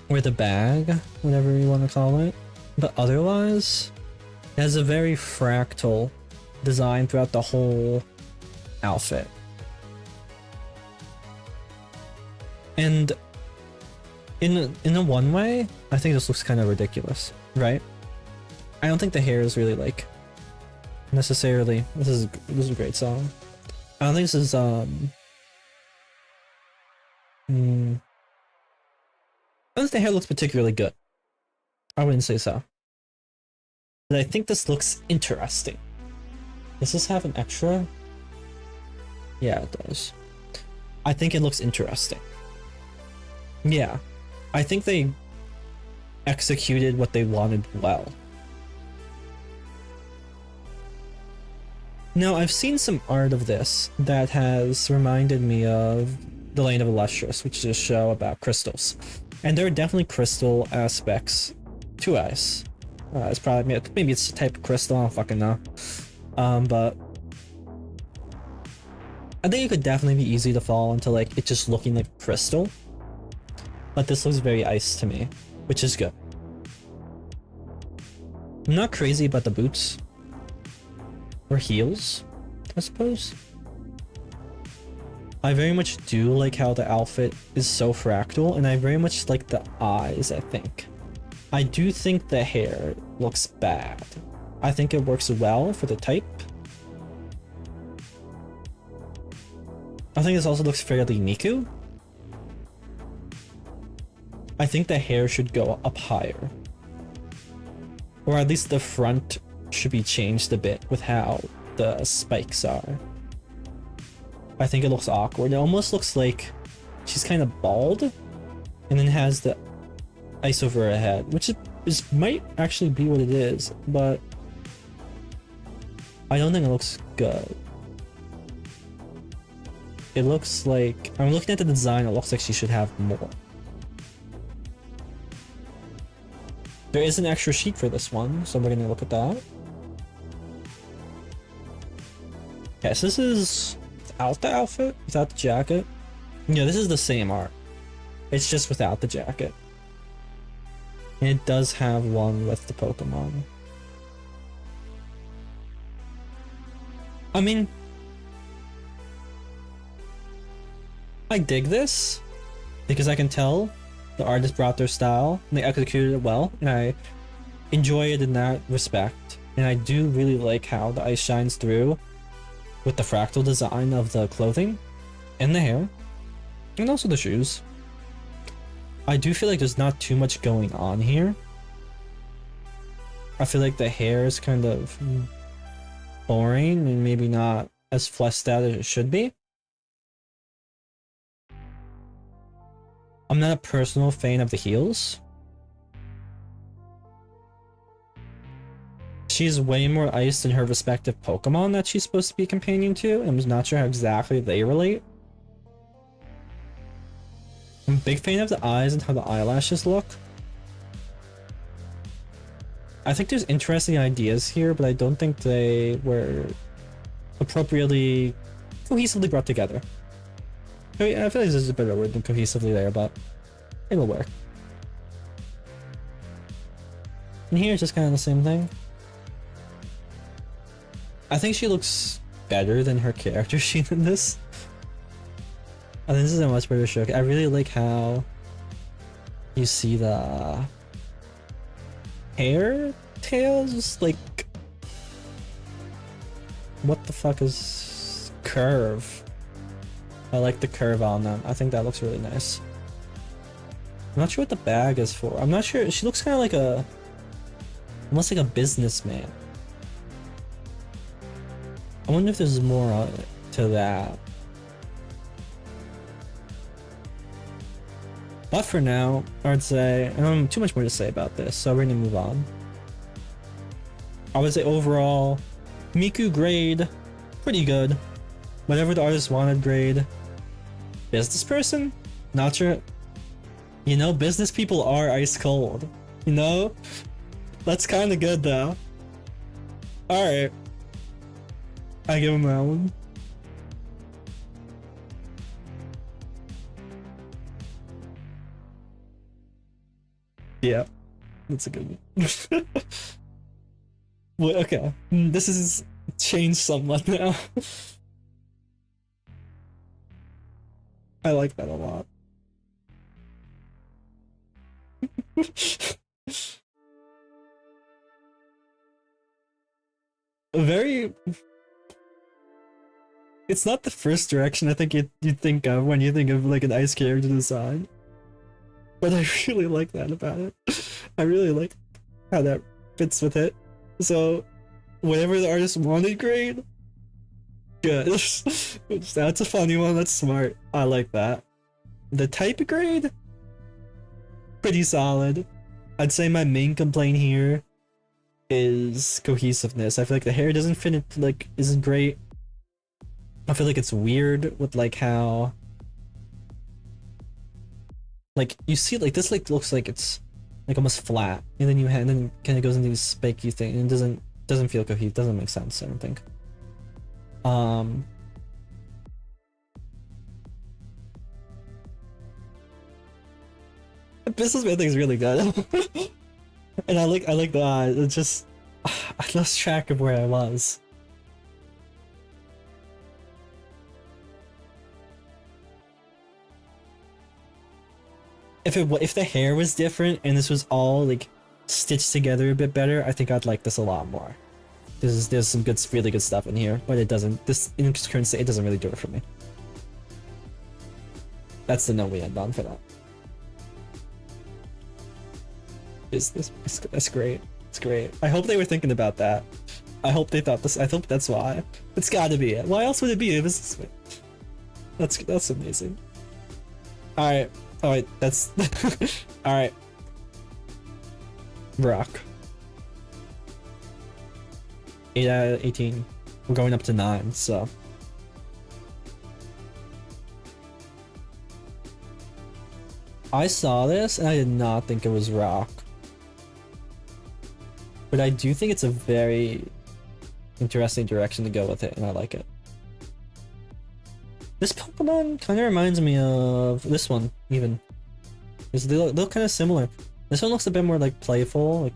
Speaker 1: Or the bag, whatever you want to call it. But otherwise, it has a very fractal design throughout the whole outfit. And in a one way, I think this looks kind of ridiculous, right? I don't think the hair is really like necessarily. This is a great song. I don't think this is I don't think the hair looks particularly good. I wouldn't say so. But I think this looks interesting. Does this have an extra? Yeah, it does. I think it looks interesting. Yeah. I think they executed what they wanted well. Now, I've seen some art of this that has reminded me of The Lane of Illustrious, which is a show about crystals. And there are definitely crystal aspects to ice. It's probably, maybe it's a type of crystal, I don't fucking know. But I think it could definitely be easy to fall into like it just looking like crystal. But this looks very ice to me, which is good. I'm not crazy about the boots. Or heels, I suppose. I very much do like how the outfit is so fractal, and I very much like the eyes, I think. I do think the hair looks bad. I think it works well for the type. I think this also looks fairly Miku. I think the hair should go up higher. Or at least the front should be changed a bit with how the spikes are. I think it looks awkward. It almost looks like she's kind of bald and then has the ice over her head, which is might actually be what it is, but I don't think it looks good. It looks like, I'm looking at the design, it looks like she should have more. There is an extra sheet for this one, so we're gonna look at that. Okay, so this is without the outfit, without the jacket. Yeah, this is the same art. It's just without the jacket. And it does have one with the Pokemon. I mean, I dig this because I can tell the artist brought their style and they executed it well, and I enjoy it in that respect. And I do really like how the ice shines through with the fractal design of the clothing and the hair and also the shoes. I do feel like there's not too much going on here. I feel like the hair is kind of boring and maybe not as fleshed out as it should be. I'm not a personal fan of the heels. She's way more ice than her respective Pokemon that she's supposed to be a companion to, and I'm not sure how exactly they relate. I'm a big fan of the eyes and how the eyelashes look. I think there's interesting ideas here, but I don't think they were appropriately cohesively brought together. I feel like this is a better word than cohesively there, but it'll work. And here it's just kind of the same thing. I think she looks better than her character sheet in this. I think this is a much better show. I really like how you see the hair tails, like what the fuck is curve? I like the curve on them. I think that looks really nice. I'm not sure what the bag is for. I'm not sure. She looks kind of like almost like a businessman. I wonder if there's more to that. But for now, I would say, I don't have too much more to say about this, so we're gonna move on. I would say overall, Miku grade, pretty good. Whatever the artist wanted grade. Business person? Not sure. You know, business people are ice cold. You know? That's kind of good though. Alright. I give him that one. Yeah, that's a good one. Well, okay, this is changed somewhat now. I like that a lot. Very. It's not the first direction I think you'd think of when you think of like an ice character design. But I really like that about it. I really like how that fits with it. So, whatever the artist wanted grade, good. That's a funny one, that's smart. I like that. The type grade, pretty solid. I'd say my main complaint here is cohesiveness. I feel like the hair doesn't fit, like, isn't great. I feel like it's weird with like how, like, you see like this like looks like it's like almost flat, and then and then kind of goes into these spiky thing, and it doesn't feel cohesive. Doesn't make sense, I don't think. The businessman thing is really good. And I like the eyes. It's just I lost track of where I was. If the hair was different and this was all like stitched together a bit better, I think I'd like this a lot more. There's some good, really good stuff in here, but it doesn't. This in its current state, it doesn't really do it for me. That's the note we end on for that. That's great. It's great. I hope they were thinking about that. I hope they thought this. I hope that's why. It's got to be it. Why else would it be? That's amazing. All right. That's all right. Rock. 8 out of 18. We're going up to 9, so. I saw this and I did not think it was rock. But I do think it's a very interesting direction to go with it, and I like it. This Pokemon kind of reminds me of this one, even. They look kind of similar. This one looks a bit more like playful,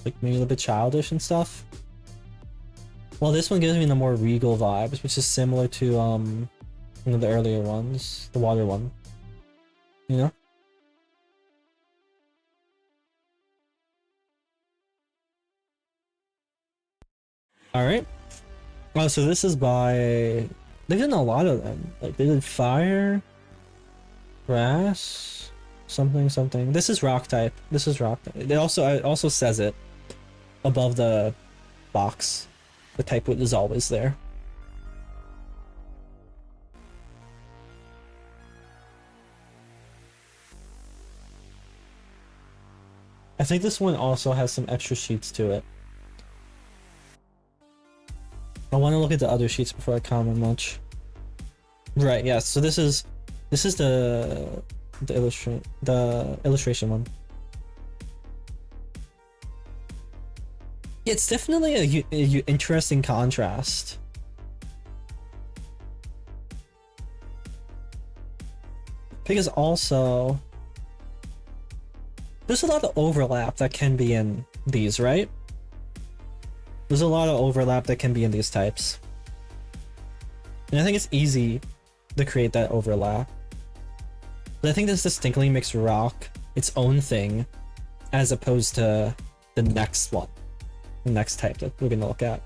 Speaker 1: like maybe a little bit childish and stuff. Well, this one gives me the more regal vibes, which is similar to one of the earlier ones, the water one. You know? Alright. Oh, so this is by... They've done a lot of them. Like, they did fire, grass, something. This is rock type. This is rock type. It also says it above the box. The type is always there. I think this one also has some extra sheets to it. I want to look at the other sheets before I comment much. Right, yeah, so this is the illustration one. It's definitely a interesting contrast. Because also there's a lot of overlap that can be in these, right? There's a lot of overlap that can be in these types. And I think it's easy to create that overlap. But I think this distinctly makes rock its own thing as opposed to the next one. The next type that we're gonna look at.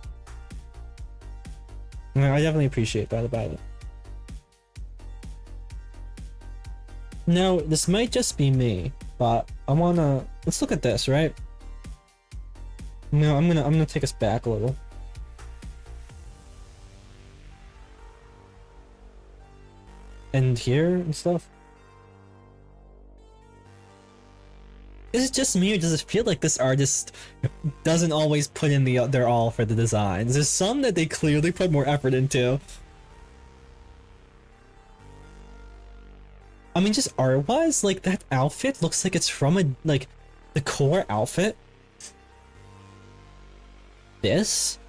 Speaker 1: I definitely appreciate that about it. Now, this might just be me, but let's look at this, right? No, I'm gonna take us back a little. And here and stuff. Is it just me, or does it feel like this artist doesn't always put in their all for the designs? There's some that they clearly put more effort into. I mean, just art-wise, like that outfit looks like it's from the core outfit. This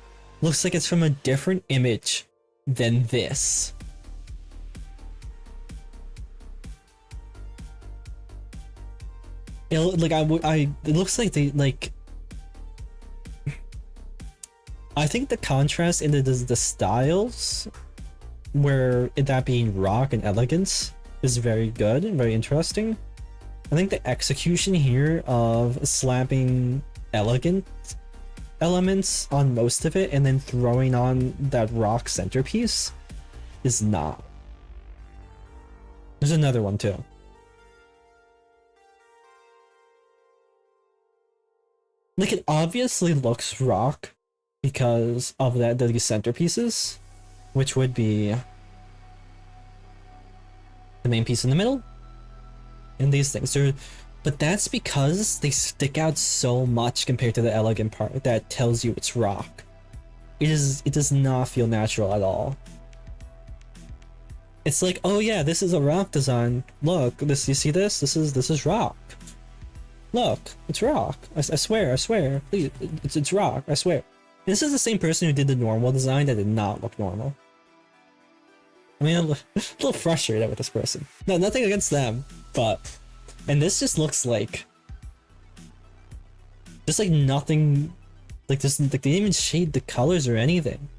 Speaker 1: looks like it's from a different image than this. It looks like they I I think the contrast in the styles, where that being rock and elegance, is very good and very interesting. I think the execution here of slapping elegant elements on most of it and then throwing on that rock centerpiece is not. There's another one too. Like, it obviously looks rock because of the centerpieces, which would be the main piece in the middle and these things. But that's because they stick out so much compared to the elegant part that tells you it's rock. It does not feel natural at all. It's like, oh yeah, this is a rock design. Look, you see this? This is rock. Look, it's rock. I swear. Please, it's rock. I swear. And this is the same person who did the normal design that did not look normal. I mean, I'm a little frustrated with this person. No, nothing against them, but... And this just looks like... Just like nothing... Like this, like they didn't even shade the colors or anything.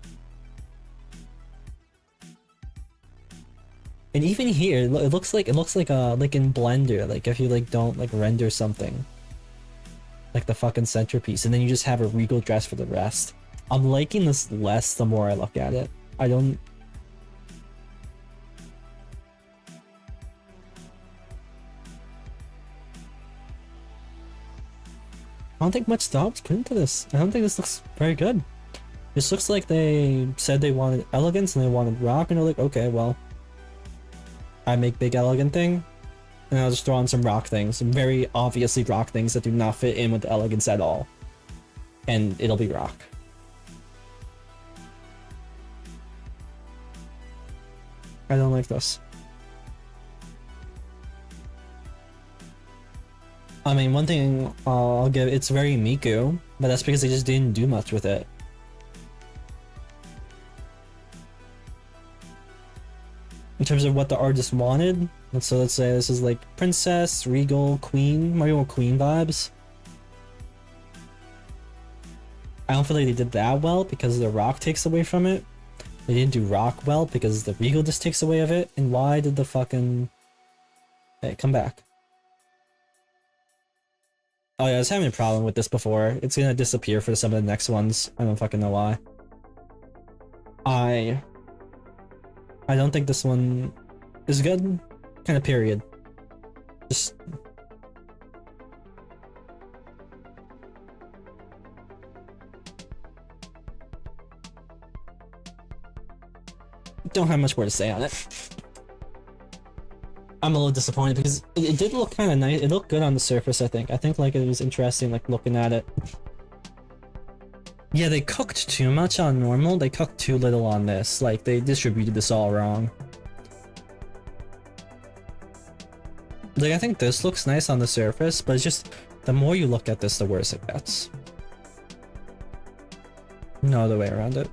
Speaker 1: And even here, it looks like like in Blender, like if you like don't like render something, like the fucking centerpiece, and then you just have a regal dress for the rest. I'm liking this less the more I look at it. I don't think much thought was put into this. I don't think this looks very good. This looks like they said they wanted elegance and they wanted rock, and they're like, okay, well, I make big elegant thing, and I'll just throw on some rock things, some very obviously rock things that do not fit in with the elegance at all, and it'll be rock. I don't like this. I mean, one thing I'll give, it's very Miku, but that's because they just didn't do much with it. In terms of what the artist wanted, so let's say this is like princess, regal, queen, maybe more queen vibes. I don't feel like they did that well because the rock takes away from it. They didn't do rock well because the regal just takes away of it. And why did the fucking... Hey, come back. Oh yeah, I was having a problem with this before. It's gonna disappear for some of the next ones. I don't fucking know why. I don't think this one is good. Kind of period. Just... Don't have much more to say on it. I'm a little disappointed because it did look kind of nice. It looked good on the surface, I think. I think like it was interesting, like looking at it. Yeah, they cooked too much on normal. They cooked too little on this. Like they distributed this all wrong. Like I think this looks nice on the surface, but it's just the more you look at this, the worse it gets. No other way around it.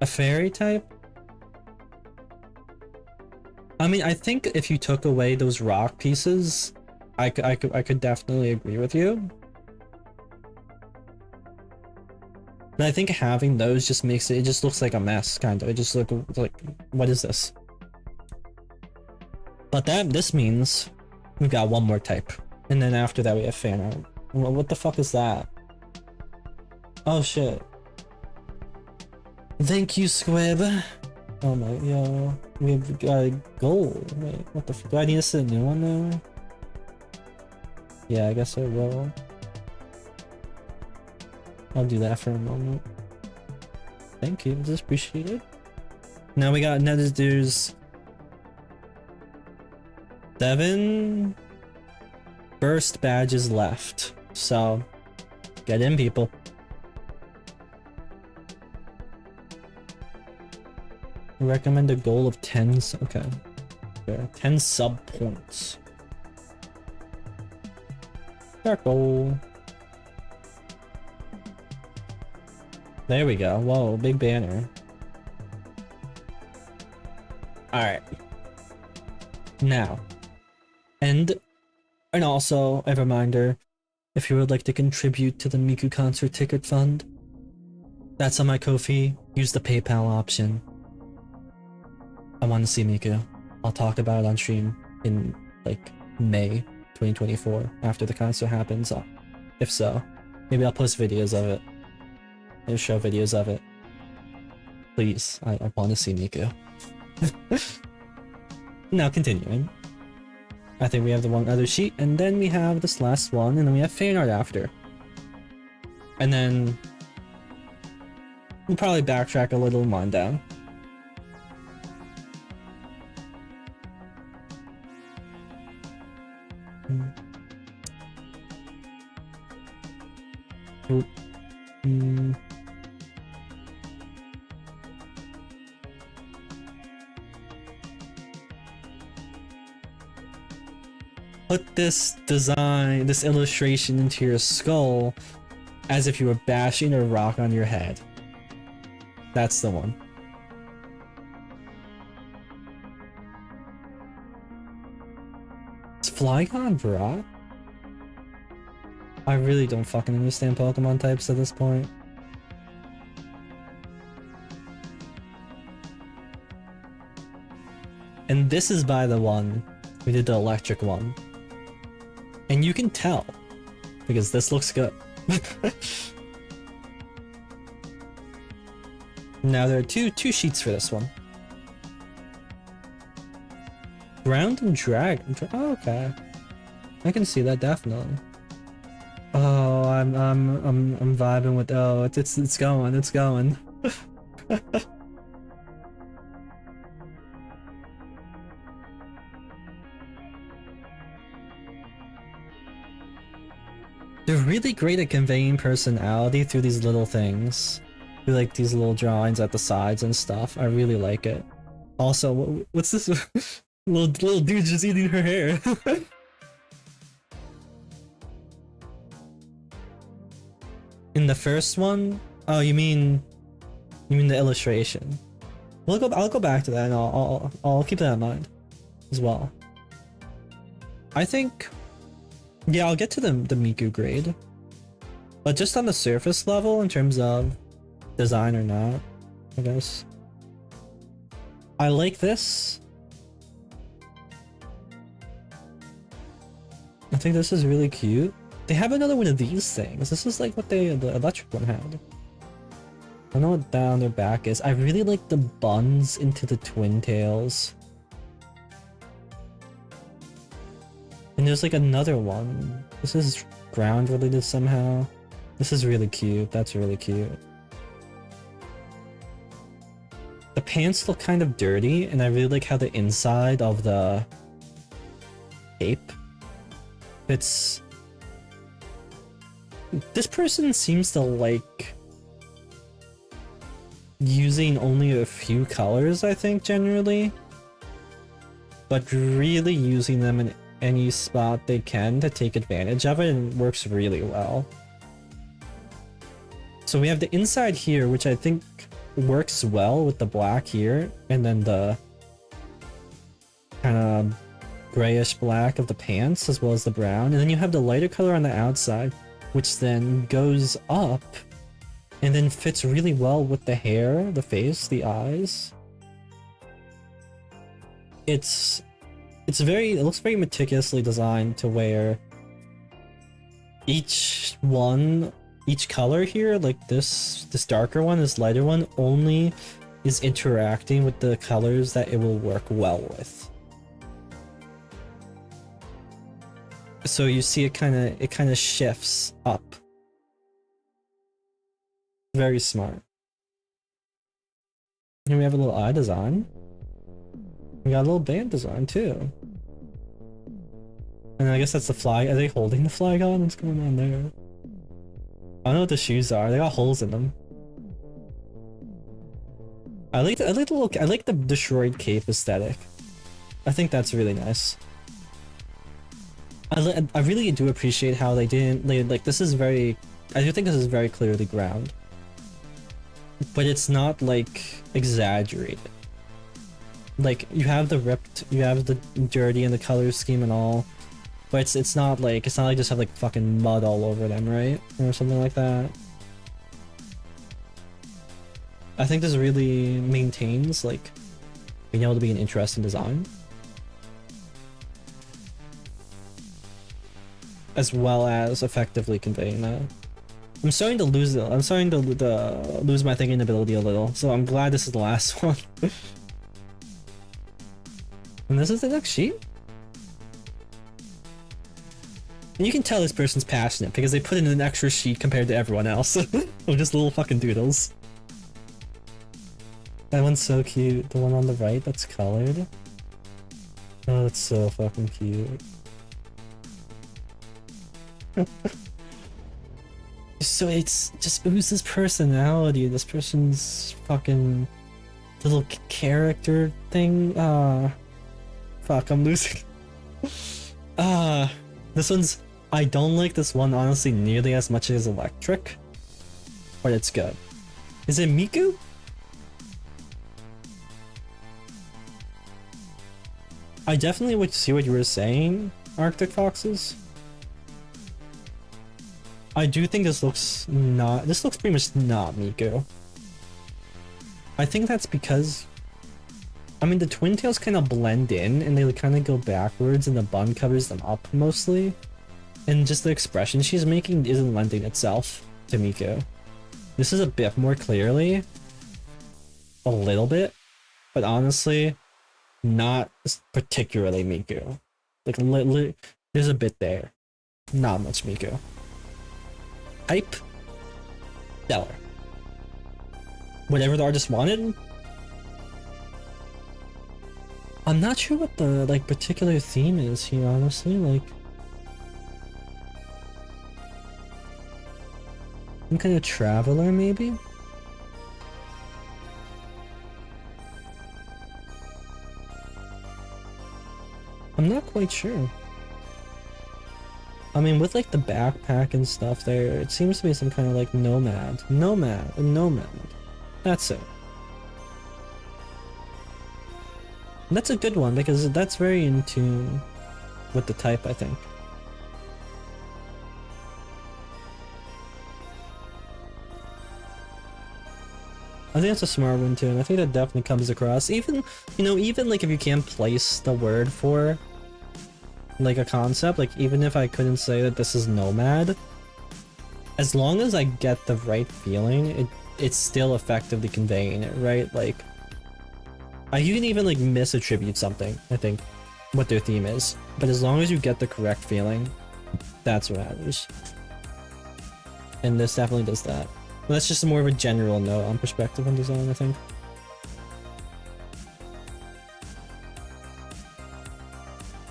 Speaker 1: A fairy type? I mean, I think if you took away those rock pieces, I could definitely agree with you. But I think having those just makes it just looks like a mess, kind of. It just looks like, what is this? But this means we've got one more type. And then after that we have Fanart. Well, what the fuck is that? Oh shit. Thank you, Squib. Oh my, yo. We've got a goal. Wait, what the fuck? Do I need to set a new one now? Yeah, I guess I will. I'll do that for a moment. Thank you, just appreciate it. Now we got, there's 7 burst badges left. So, get in, people. I recommend a goal of 10, okay. Fair. 10 sub points. Start goal. There we go. Whoa, big banner. Alright. Now. And also, a reminder, if you would like to contribute to the Miku concert ticket fund, That's on my Ko-fi. Use the PayPal option. I want to see Miku. I'll talk about it on stream in like May 2024 after the concert happens. If so, maybe I'll post videos of it. I'll show videos of it. Please, I want to see Miku. Now continuing. I think we have the one other sheet, and then we have this last one, and then we have Fanart after. And then we'll probably backtrack a little and wind down. Put this design, this illustration into your skull as if you were bashing a rock on your head. That's the one. Is Flygon brought? I really don't fucking understand Pokemon types at this point. And this is by the one we did the electric one. And you can tell because this looks good. Now there are two sheets for this one. Ground and Dragon. Oh, okay, I can see that definitely. Oh, I'm vibing with. Oh, it's going. They're really great at conveying personality through these little things. Through like these little drawings at the sides and stuff. I really like it. Also, what's this? little dude just eating her hair. In the first one? Oh, you mean the illustration? I'll go back to that and I'll keep that in mind as well. I think, yeah, I'll get to the Miku grade, but just on the surface level in terms of design or not, I guess. I like this. I think this is really cute. They have another one of these things. This is like what the electric one had. I don't know what that on their back is. I really like the buns into the twin tails. And there's like another one. This is ground related somehow. This is really cute. That's really cute. The pants look kind of dirty, and I really like how the inside of the cape fits. This person seems to like using only a few colors, I think, generally, but really using them in any spot they can to take advantage of it, and it works really well. So we have the inside here, which I think works well with the black here, and then the kind of grayish black of the pants, as well as the brown, and then you have the lighter color on the outside, which then goes up and then fits really well with the hair, the face, the eyes. It looks very meticulously designed to where each color here, like this darker one, this lighter one, only is interacting with the colors that it will work well with. So you see it kind of shifts up. Very smart. Here we have a little eye design. We got a little band design too. And I guess that's the flag. Are they holding the flag on? What's going on there? I don't know what the shoes are. They got holes in them. I like the look. I like the destroyed cape aesthetic. I think that's really nice. I really do appreciate how they didn't like this is very. I do think this is very clearly ground, but it's not like exaggerated. Like you have the ripped, you have the dirty and the color scheme and all, but it's not like just have like fucking mud all over them, right? Or something like that. I think this really maintains like being able to be an interesting design, as well as effectively conveying that. I'm starting to lose it. I'm starting to lose my thinking ability a little, so I'm glad this is the last one. And this is the next sheet. And you can tell this person's passionate because they put in an extra sheet compared to everyone else of just little fucking doodles. That one's so cute. The one on the right that's colored. Oh, that's so fucking cute. So it's just oozes personality. This person's fucking little character thing. Fuck, I'm losing. This one's. I don't like this one honestly nearly as much as Electric, but it's good. Is it Miku? I definitely would see what you were saying, Arctic Foxes. I do think this looks not. This looks pretty much not Miku. I think that's because, I mean, the twin tails kind of blend in and they kind of go backwards and the bun covers them up mostly. And just the expression she's making isn't lending itself to Miku. This is a bit more clearly. A little bit. But honestly, not particularly Miku. Like, there's a bit there. Not much Miku. Hype. Stellar. Whatever the artist wanted. I'm not sure what the like particular theme is here, honestly. Like, some kind of traveler, maybe? I'm not quite sure. I mean, with like the backpack and stuff there, it seems to be some kind of like nomad. Nomad. That's it. And that's a good one because that's very in tune with the type, I think. I think that's a smart one too, and I think that definitely comes across. Even, you know, even like if you can't place the word for like a concept, like even if I couldn't say that this is nomad, as long as I get the right feeling, it's still effectively conveying it, right? Like, you can even like misattribute something, I think, what their theme is, but as long as you get the correct feeling, that's what matters. And this definitely does that. But that's just more of a general note on perspective and design, I think.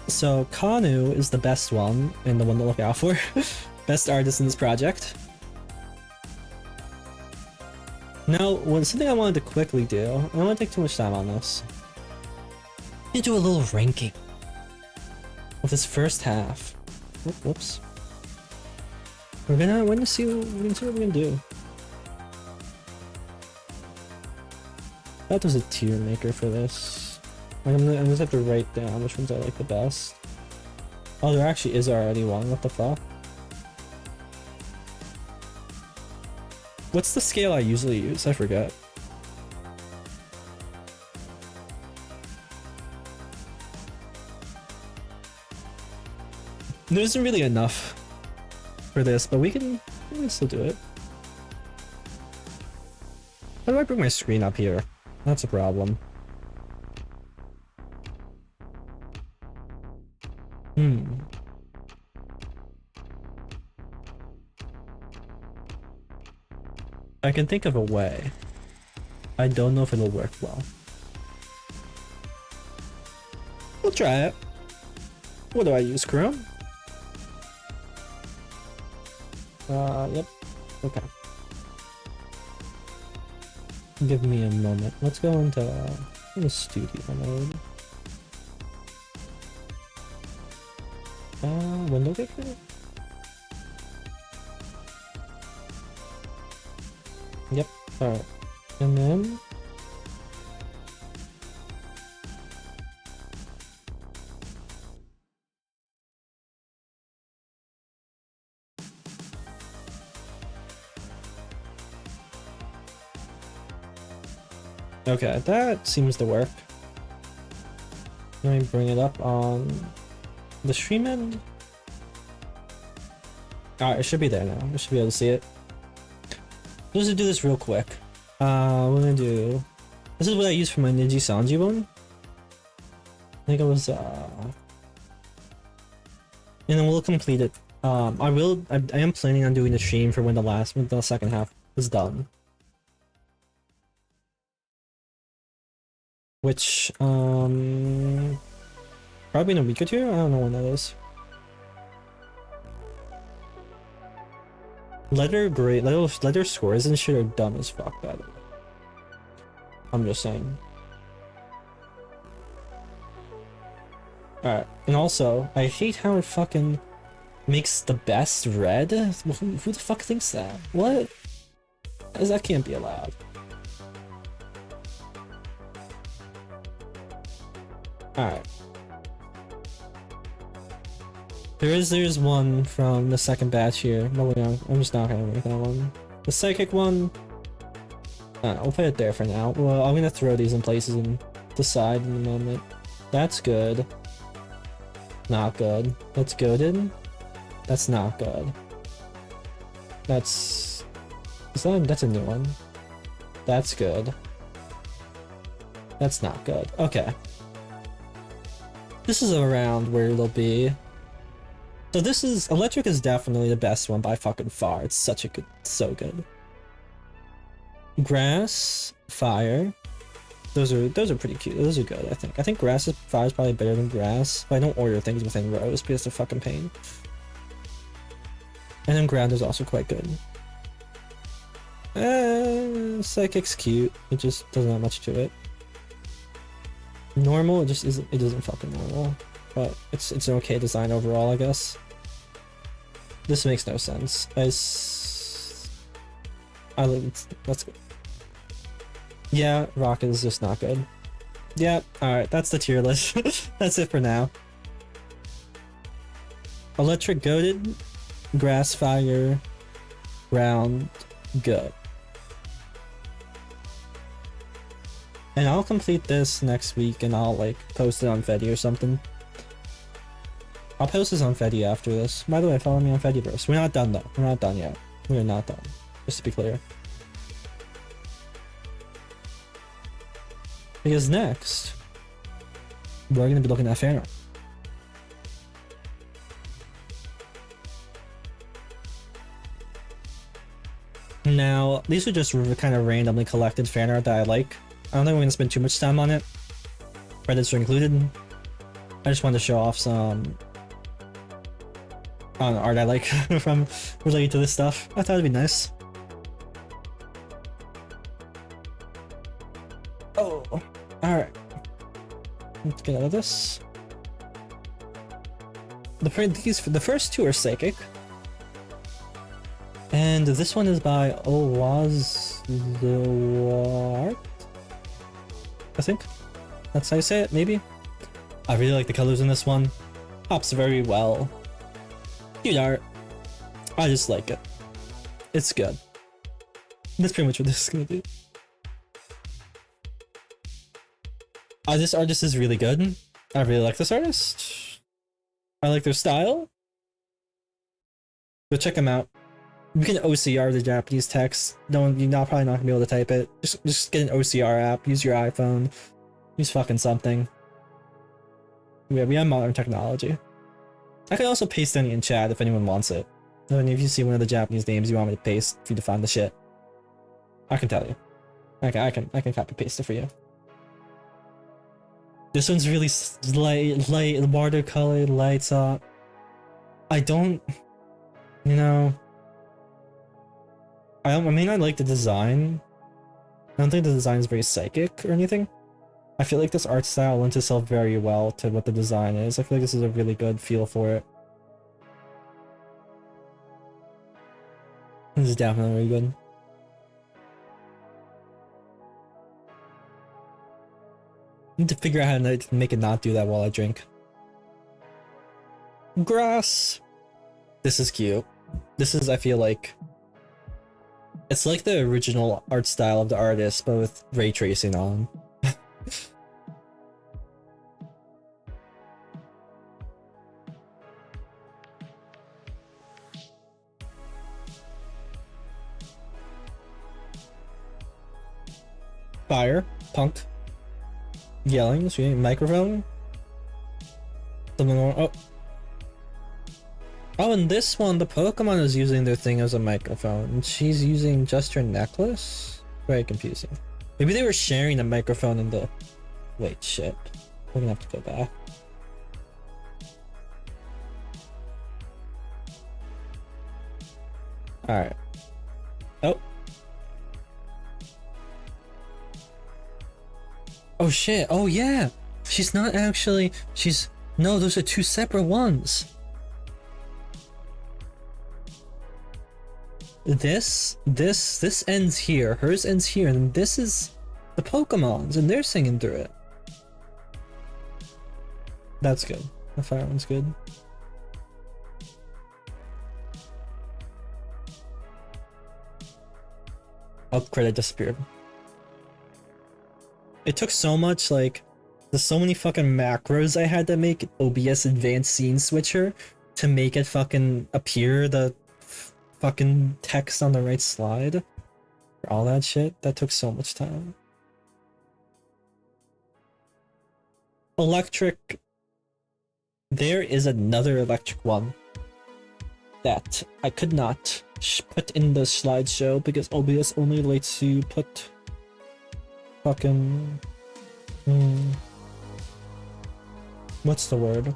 Speaker 1: So Kanu is the best one and the one to look out for. Best artist in this project. Now, something I wanted to quickly do, I don't want to take too much time on this. I'm gonna do a little ranking of this first half. Whoops. We're gonna see what we're gonna do. I thought there was a tier maker for this. I'm gonna have to write down which ones I like the best. Oh, there actually is already one. What the fuck? What's the scale I usually use? I forget. There isn't really enough for this, but we can still do it. How do I bring my screen up here? That's a problem. I can think of a way. I don't know if it'll work well. We'll try it. What do I use, Chrome? Yep. Okay. Give me a moment. Let's go into studio mode. Window picker? Yep. Alright. And then Okay, that seems to work. Let me bring it up on the stream end. Alright, it should be there now. I should be able to see it. Let's just do this real quick. We're gonna do... This is what I used for my Niji Sanji one. I think it was, and then we'll complete it. I am planning on doing the stream for when the second half is done. Which, probably in a week or two? I don't know when that is. Letter scores and shit are dumb as fuck, by the way. I'm just saying. Alright, and also, I hate how it fucking makes the best red. Who the fuck thinks that? What? That can't be allowed. Alright. There's one from the second batch here. No, I'm just not gonna make that one. The psychic one, we'll put it there for now. Well, I'm gonna throw these in places and decide in a moment. That's good. Not good. That's goaded. That's not good. That's a new one. That's good. That's not good. Okay. This is around where it'll be. So this is electric is definitely the best one by fucking far. It's such a good, so good. Grass, fire. Those are pretty cute. Those are good, I think. I think fire is probably better than grass, but I don't order things within rows because they're fucking pain. And then ground is also quite good. Psychic's cute. It just doesn't have much to it. Normal, it isn't fucking normal. But it's an okay design overall, I guess. This makes no sense. That's good. Yeah, rock is just not good. Yeah, alright, that's the tier list. That's it for now. Electric goaded, grass fire, ground, good. And I'll complete this next week and I'll like post it on Fedi or something. I'll post this on Fedi after this. By the way, follow me on Fediverse. We're not done though. We're not done yet. We're not done. Just to be clear. Because next, we're going to be looking at Fanart. Now, these are just kind of randomly collected Fanart that I like. I don't think we're going to spend too much time on it. Credits are included. I just wanted to show off some art I like from related to this stuff. I thought it'd be nice. Oh, alright. Let's get out of this. The first two are psychic. And this one is by Owazzuart, I think. That's how you say it, maybe? I really like the colors in this one. Pops very well. Cute art. I just like it. It's good. That's pretty much what this is gonna be. This artist is really good. I really like this artist. I like their style. Go check them out. You can OCR the Japanese text. You're probably not gonna be able to type it. Just get an OCR app. Use your iPhone. Use fucking something. Yeah, we have modern technology. I could also paste any in chat if anyone wants it. And if you see one of the Japanese names you want me to paste for you to find the shit, I can tell you. I can copy paste it for you. This one's really light, watercolor, lights up. I don't, you know. I mean, I like the design. I don't think the design is very psychic or anything. I feel like this art style lends itself very well to what the design is. I feel like this is a really good feel for it. This is definitely really good. I need to figure out how to make it not do that while I drink. Grass. This is cute. This is, I feel like, It's like the original art style of the artist, but with ray tracing on. Fire, punk, yelling, screaming, microphone. Something more. Oh. Oh, and this one, the Pokemon is using their thing as a microphone, and she's using just her necklace? Very confusing. Maybe they were sharing the microphone in the... Wait, shit. We're gonna have to go back. Alright. Oh. Oh shit, oh yeah! She's not actually... She's... No, those are two separate ones! This ends here, hers ends here, and this is the Pokemon's, and they're singing through it. That's good. The fire one's good. Oh, credit disappeared. It took so much, like, there's so many fucking macros I had to make OBS Advanced Scene Switcher to make it fucking appear the fucking text on the right slide. For all that shit, that took so much time. Electric. There is another electric one that I could not put in the slideshow because OBS only lets you put fucking what's the word?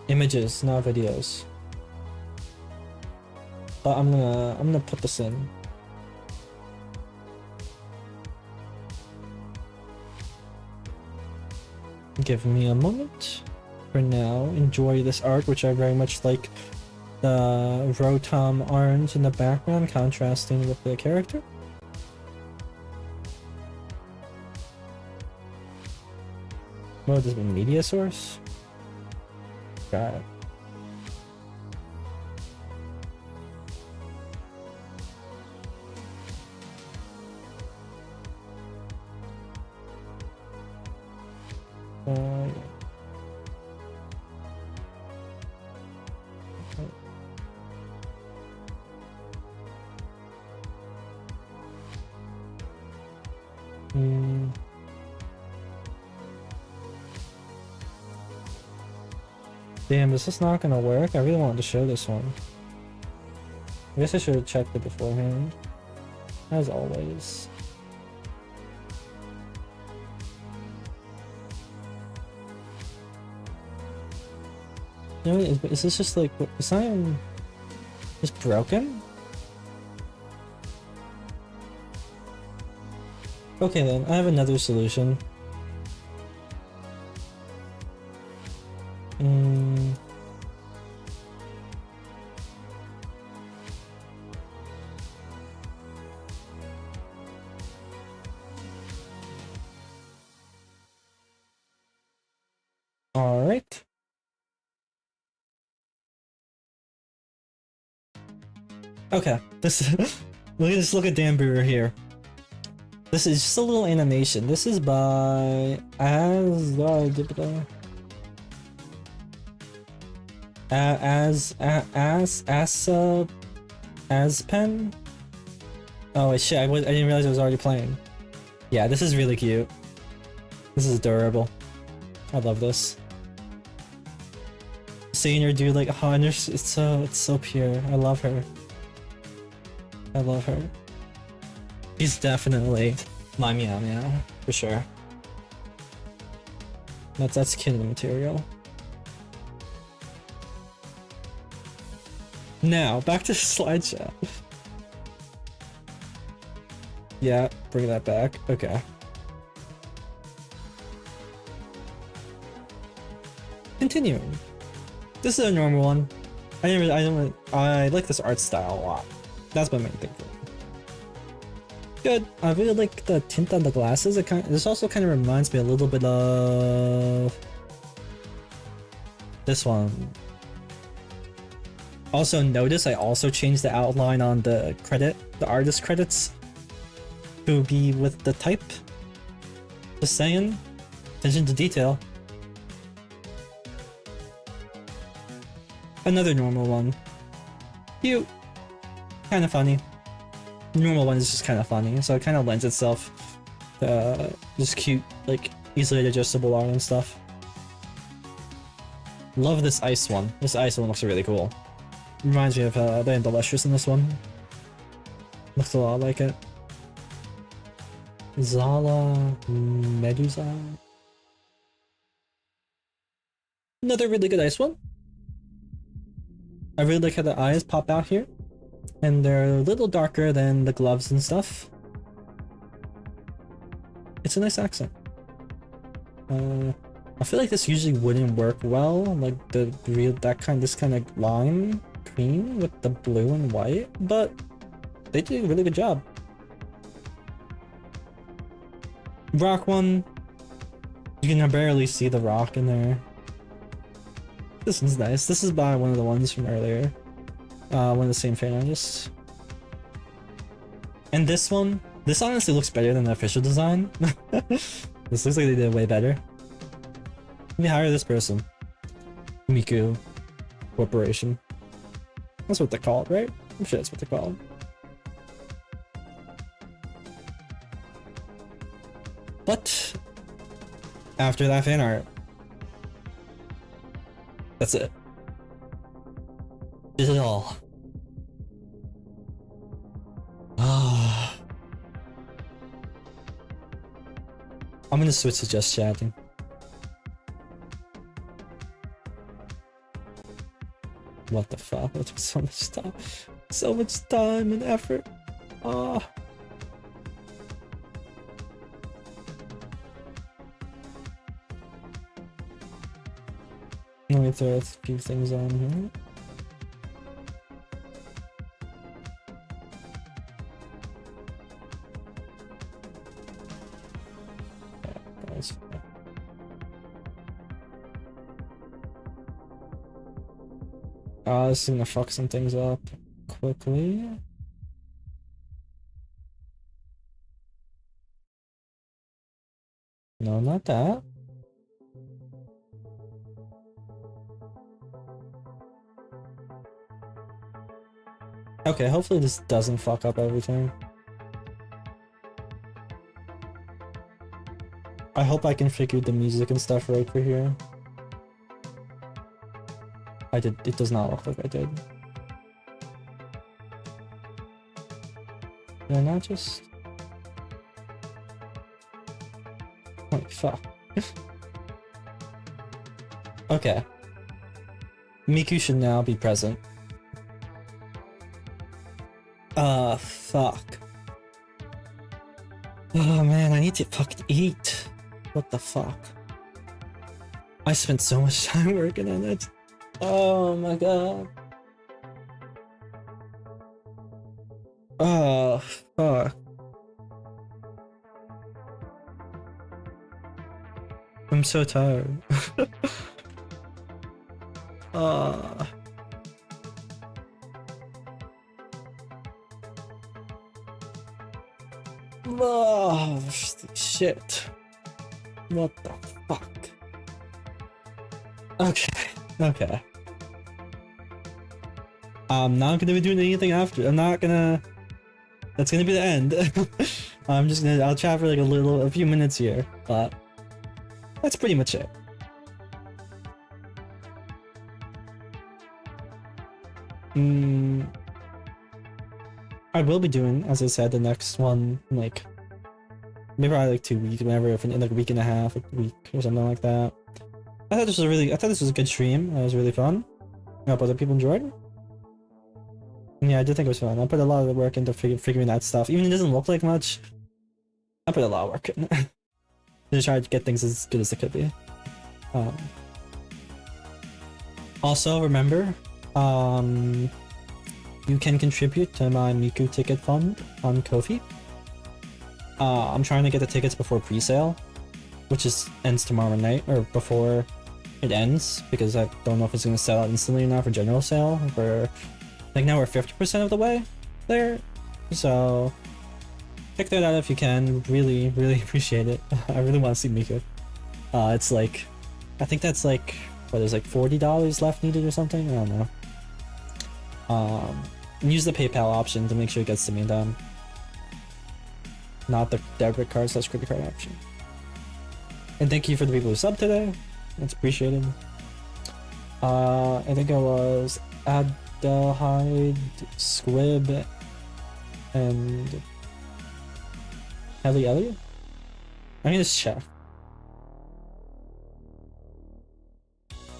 Speaker 1: Images, not videos. But I'm gonna put this in. Give me a moment. For now, enjoy this art, which I very much like. The Rotom orange in the background contrasting with the character. What would this be? Media source? Got it. Yeah. Damn, is this not gonna work? I really wanted to show this one. I guess I should have checked it beforehand. As always. No, is this just like, is that just broken? Okay then, I have another solution. Alright. Okay, this look at Dan Brewer here. This is just a little animation. This is by Aspen. Oh wait, shit! I didn't realize it was already playing. Yeah, this is really cute. This is adorable. I love this. Seeing her do like hunters, it's so pure. I love her. I love her. She's definitely my meow meow for sure. That's kindred material. Now back to the slideshow. Yeah, bring that back. Okay. Continuing. This is a normal one. I like this art style a lot. That's my main thing for it. Good. I really like the tint on the glasses. This also kind of reminds me a little bit of this one. Also notice I also changed the outline on the artist credits to be with the type. Just saying. Attention to detail. Another normal one. Cute. Kind of funny. The normal one is just kind of funny, so it kind of lends itself to just cute, like, easily adjustable art and stuff. Love this ice one. This ice one looks really cool. Reminds me of the Indolustrious in this one. Looks a lot like it. Zala Medusa. Another really good ice one. I really like how the eyes pop out here. And they're a little darker than the gloves and stuff. It's a nice accent. I feel like this usually wouldn't work well, like this kind of lime green with the blue and white, but they did a really good job. Rock one, you can barely see the rock in there. This one's nice. This is by one of the ones from earlier. One of the same fan artists. And this one, this honestly looks better than the official design. This looks like they did way better. Let me hire this person. Miku Corporation. That's what they're called, right? I'm sure that's what they're called. But after that fan art, that's it. Did it all. I'm gonna switch to just chatting. What the fuck? That took so much time. So much time and effort. Let me throw a few things on here. This is gonna fuck some things up quickly. No, not that. Okay, hopefully this doesn't fuck up everything. I hope I configured the music and stuff right for here. I did. It does not look like I did. Did I not just... Holy fuck. Okay. Miku should now be present. Fuck. Oh man, I need to fucking eat. What the fuck? I spent so much time working on it. Oh my god. Oh, fuck. I'm so tired. Oh, shit. What the fuck? Okay. Okay. I'm not gonna be doing anything after. I'm not gonna... That's gonna be the end. I'm just gonna... I'll chat for like a few minutes here, but... That's pretty much it. I will be doing, as I said, the next one, like... Maybe probably like 2 weeks, whenever, in like a week and a half, a week, or something like that. I thought this was a good stream. It was really fun. I hope other people enjoyed. Yeah, I did think it was fun. I put a lot of work into figuring that stuff. Even if it doesn't look like much, I put a lot of work in to try to get things as good as it could be. Also, remember, you can contribute to my Miku ticket fund on Ko-fi. I'm trying to get the tickets before pre-sale, which ends tomorrow night, or before it ends, because I don't know if it's gonna sell out instantly or not for general sale. I think now we're 50% of the way there, so check that out if you can. Really, really appreciate it. I really want to see Miku. It's like, I think that's like, what is like $40 left needed or something? I don't know. Use the PayPal option to make sure it gets to me then. Not the debit card / credit card option. And thank you for the people who subbed today. That's appreciated. I think it was Adelheid, Squib, and Elliot? I mean, just check.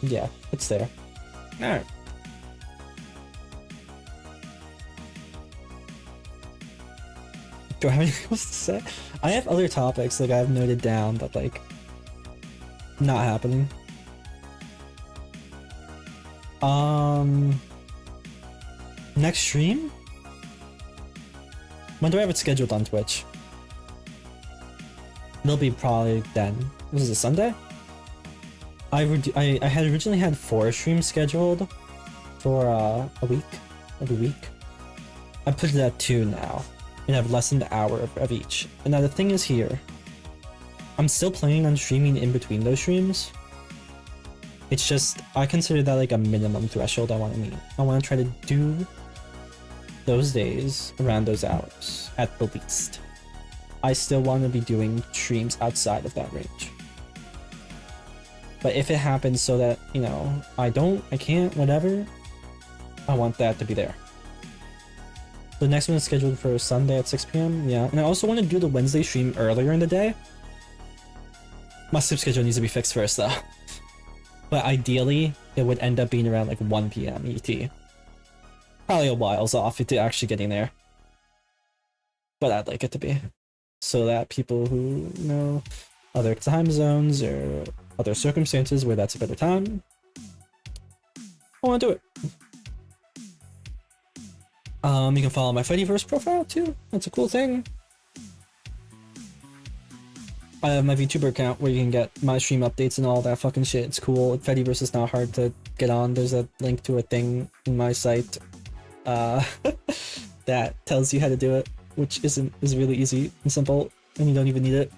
Speaker 1: Yeah, it's there. Alright. Do I have anything else to say? I have other topics like I've noted down, but like not happening. Next stream? When do I have it scheduled on Twitch? It'll be probably then. Was it Sunday? I had originally had 4 streams scheduled for a week, every week. I put it at 2 now, and I have less than an hour of each. And now the thing is here, I'm still planning on streaming in between those streams. It's just, I consider that like a minimum threshold I want to meet. I want to try to do those days around those hours, at the least. I still want to be doing streams outside of that range. But if it happens so that, you know, I can't, whatever, I want that to be there. The next one is scheduled for Sunday at 6 PM, yeah. And I also want to do the Wednesday stream earlier in the day. My sleep schedule needs to be fixed first though. But ideally, it would end up being around like 1 PM ET. Probably a while's off to actually getting there. But I'd like it to be. So that people who know other time zones or other circumstances where that's a better time, I want to do it. You can follow my Fediverse profile too. That's a cool thing. I have my VTuber account where you can get my stream updates and all that fucking shit. It's cool. Fediverse is not hard to get on. There's a link to a thing in my site that tells you how to do it, which is really easy and simple, and you don't even need it.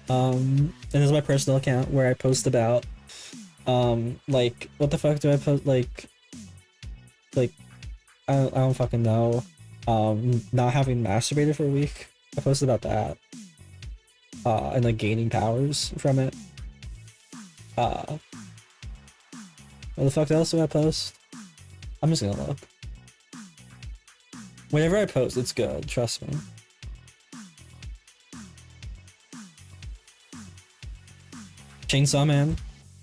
Speaker 1: And there's my personal account where I post about like, what the fuck do I post, like I don't fucking know. Not having masturbated for a week. I posted about that. And like gaining powers from it. What the fuck else do I post? I'm just gonna look. Whenever I post, it's good, trust me. Chainsaw Man.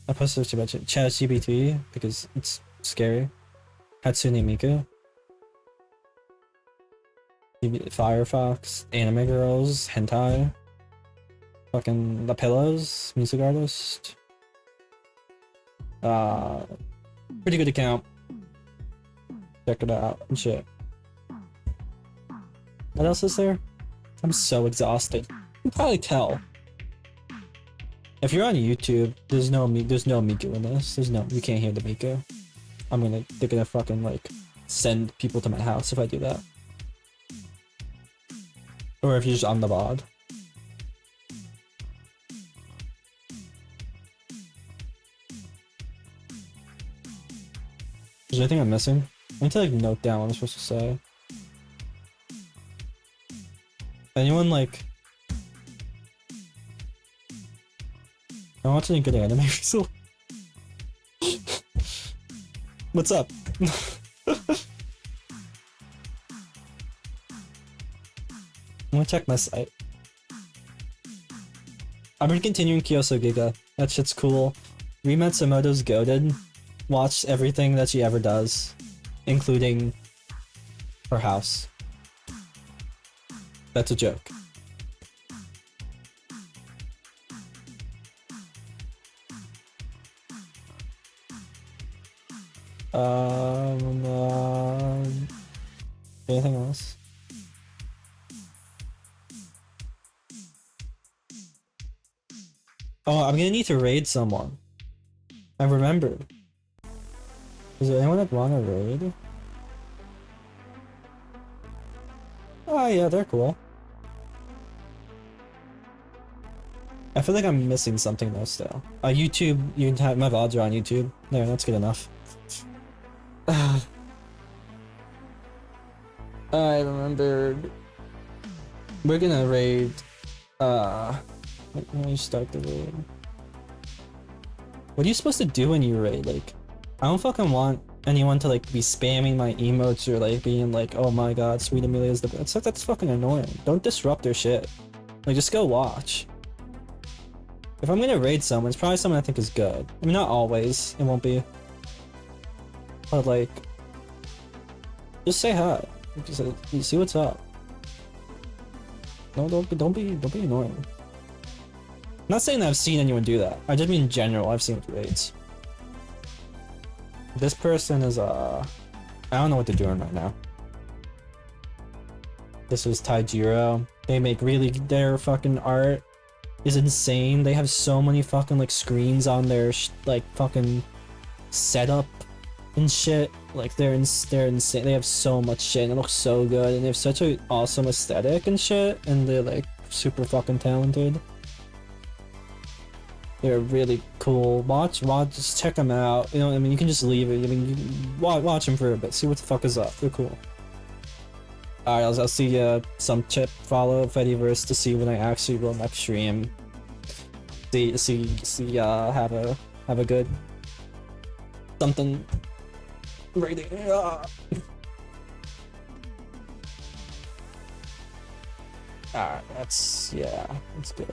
Speaker 1: I posted about ChatGPT because it's scary. Hatsune Miku. Firefox, Anime Girls, Hentai. Fucking The Pillows, music artist. Pretty good account. Check it out and shit. What else is there? I'm so exhausted. You can probably tell. If you're on YouTube, there's no Miku in this. You can't hear the Miku. They're gonna fucking like send people to my house if I do that. Or if you're just on the VOD. Is there anything I'm missing? I need to like note down what I'm supposed to say. Anyone like... I watch any good anime recently? What's up? I'm gonna check my site. I've been continuing Kyoso Giga. That shit's cool. Rie Matsumoto's goated. Watch everything that she ever does, including her house. That's a joke. Anything else? Oh, I'm gonna need to raid someone. I remember. Is there anyone that want to raid? Oh yeah, they're cool. I feel like I'm missing something though still. YouTube, you can have my VODs are on YouTube. There, that's good enough. I remembered. We're gonna raid. Let me start the raid. What are you supposed to do when you raid? Like, I don't fucking want anyone to like be spamming my emotes or like being like, oh my god, Sweet Amelia is the best. That's fucking annoying. Don't disrupt their shit. Like, just go watch. If I'm gonna raid someone, it's probably someone I think is good. I mean, not always. It won't be. But like, just say hi. Just see what's up. No, don't be annoying. I'm not saying that I've seen anyone do that. I just mean in general, I've seen it with raids. This person is I don't know what they're doing right now. This was Taijiro. They make really their fucking art is insane. They have so many fucking like screens on their like fucking setup and shit. Like they're insane. They have so much shit and it looks so good and they have such an awesome aesthetic and shit and they're like super fucking talented. They're really cool. Watch, just check them out. You know, I mean, you can just leave it. I mean, you can watch them for a bit. See what the fuck is up. They're cool. Alright, I'll see some chip follow Fediverse to see when I actually will next stream. Have a good something rating. Alright, that's good.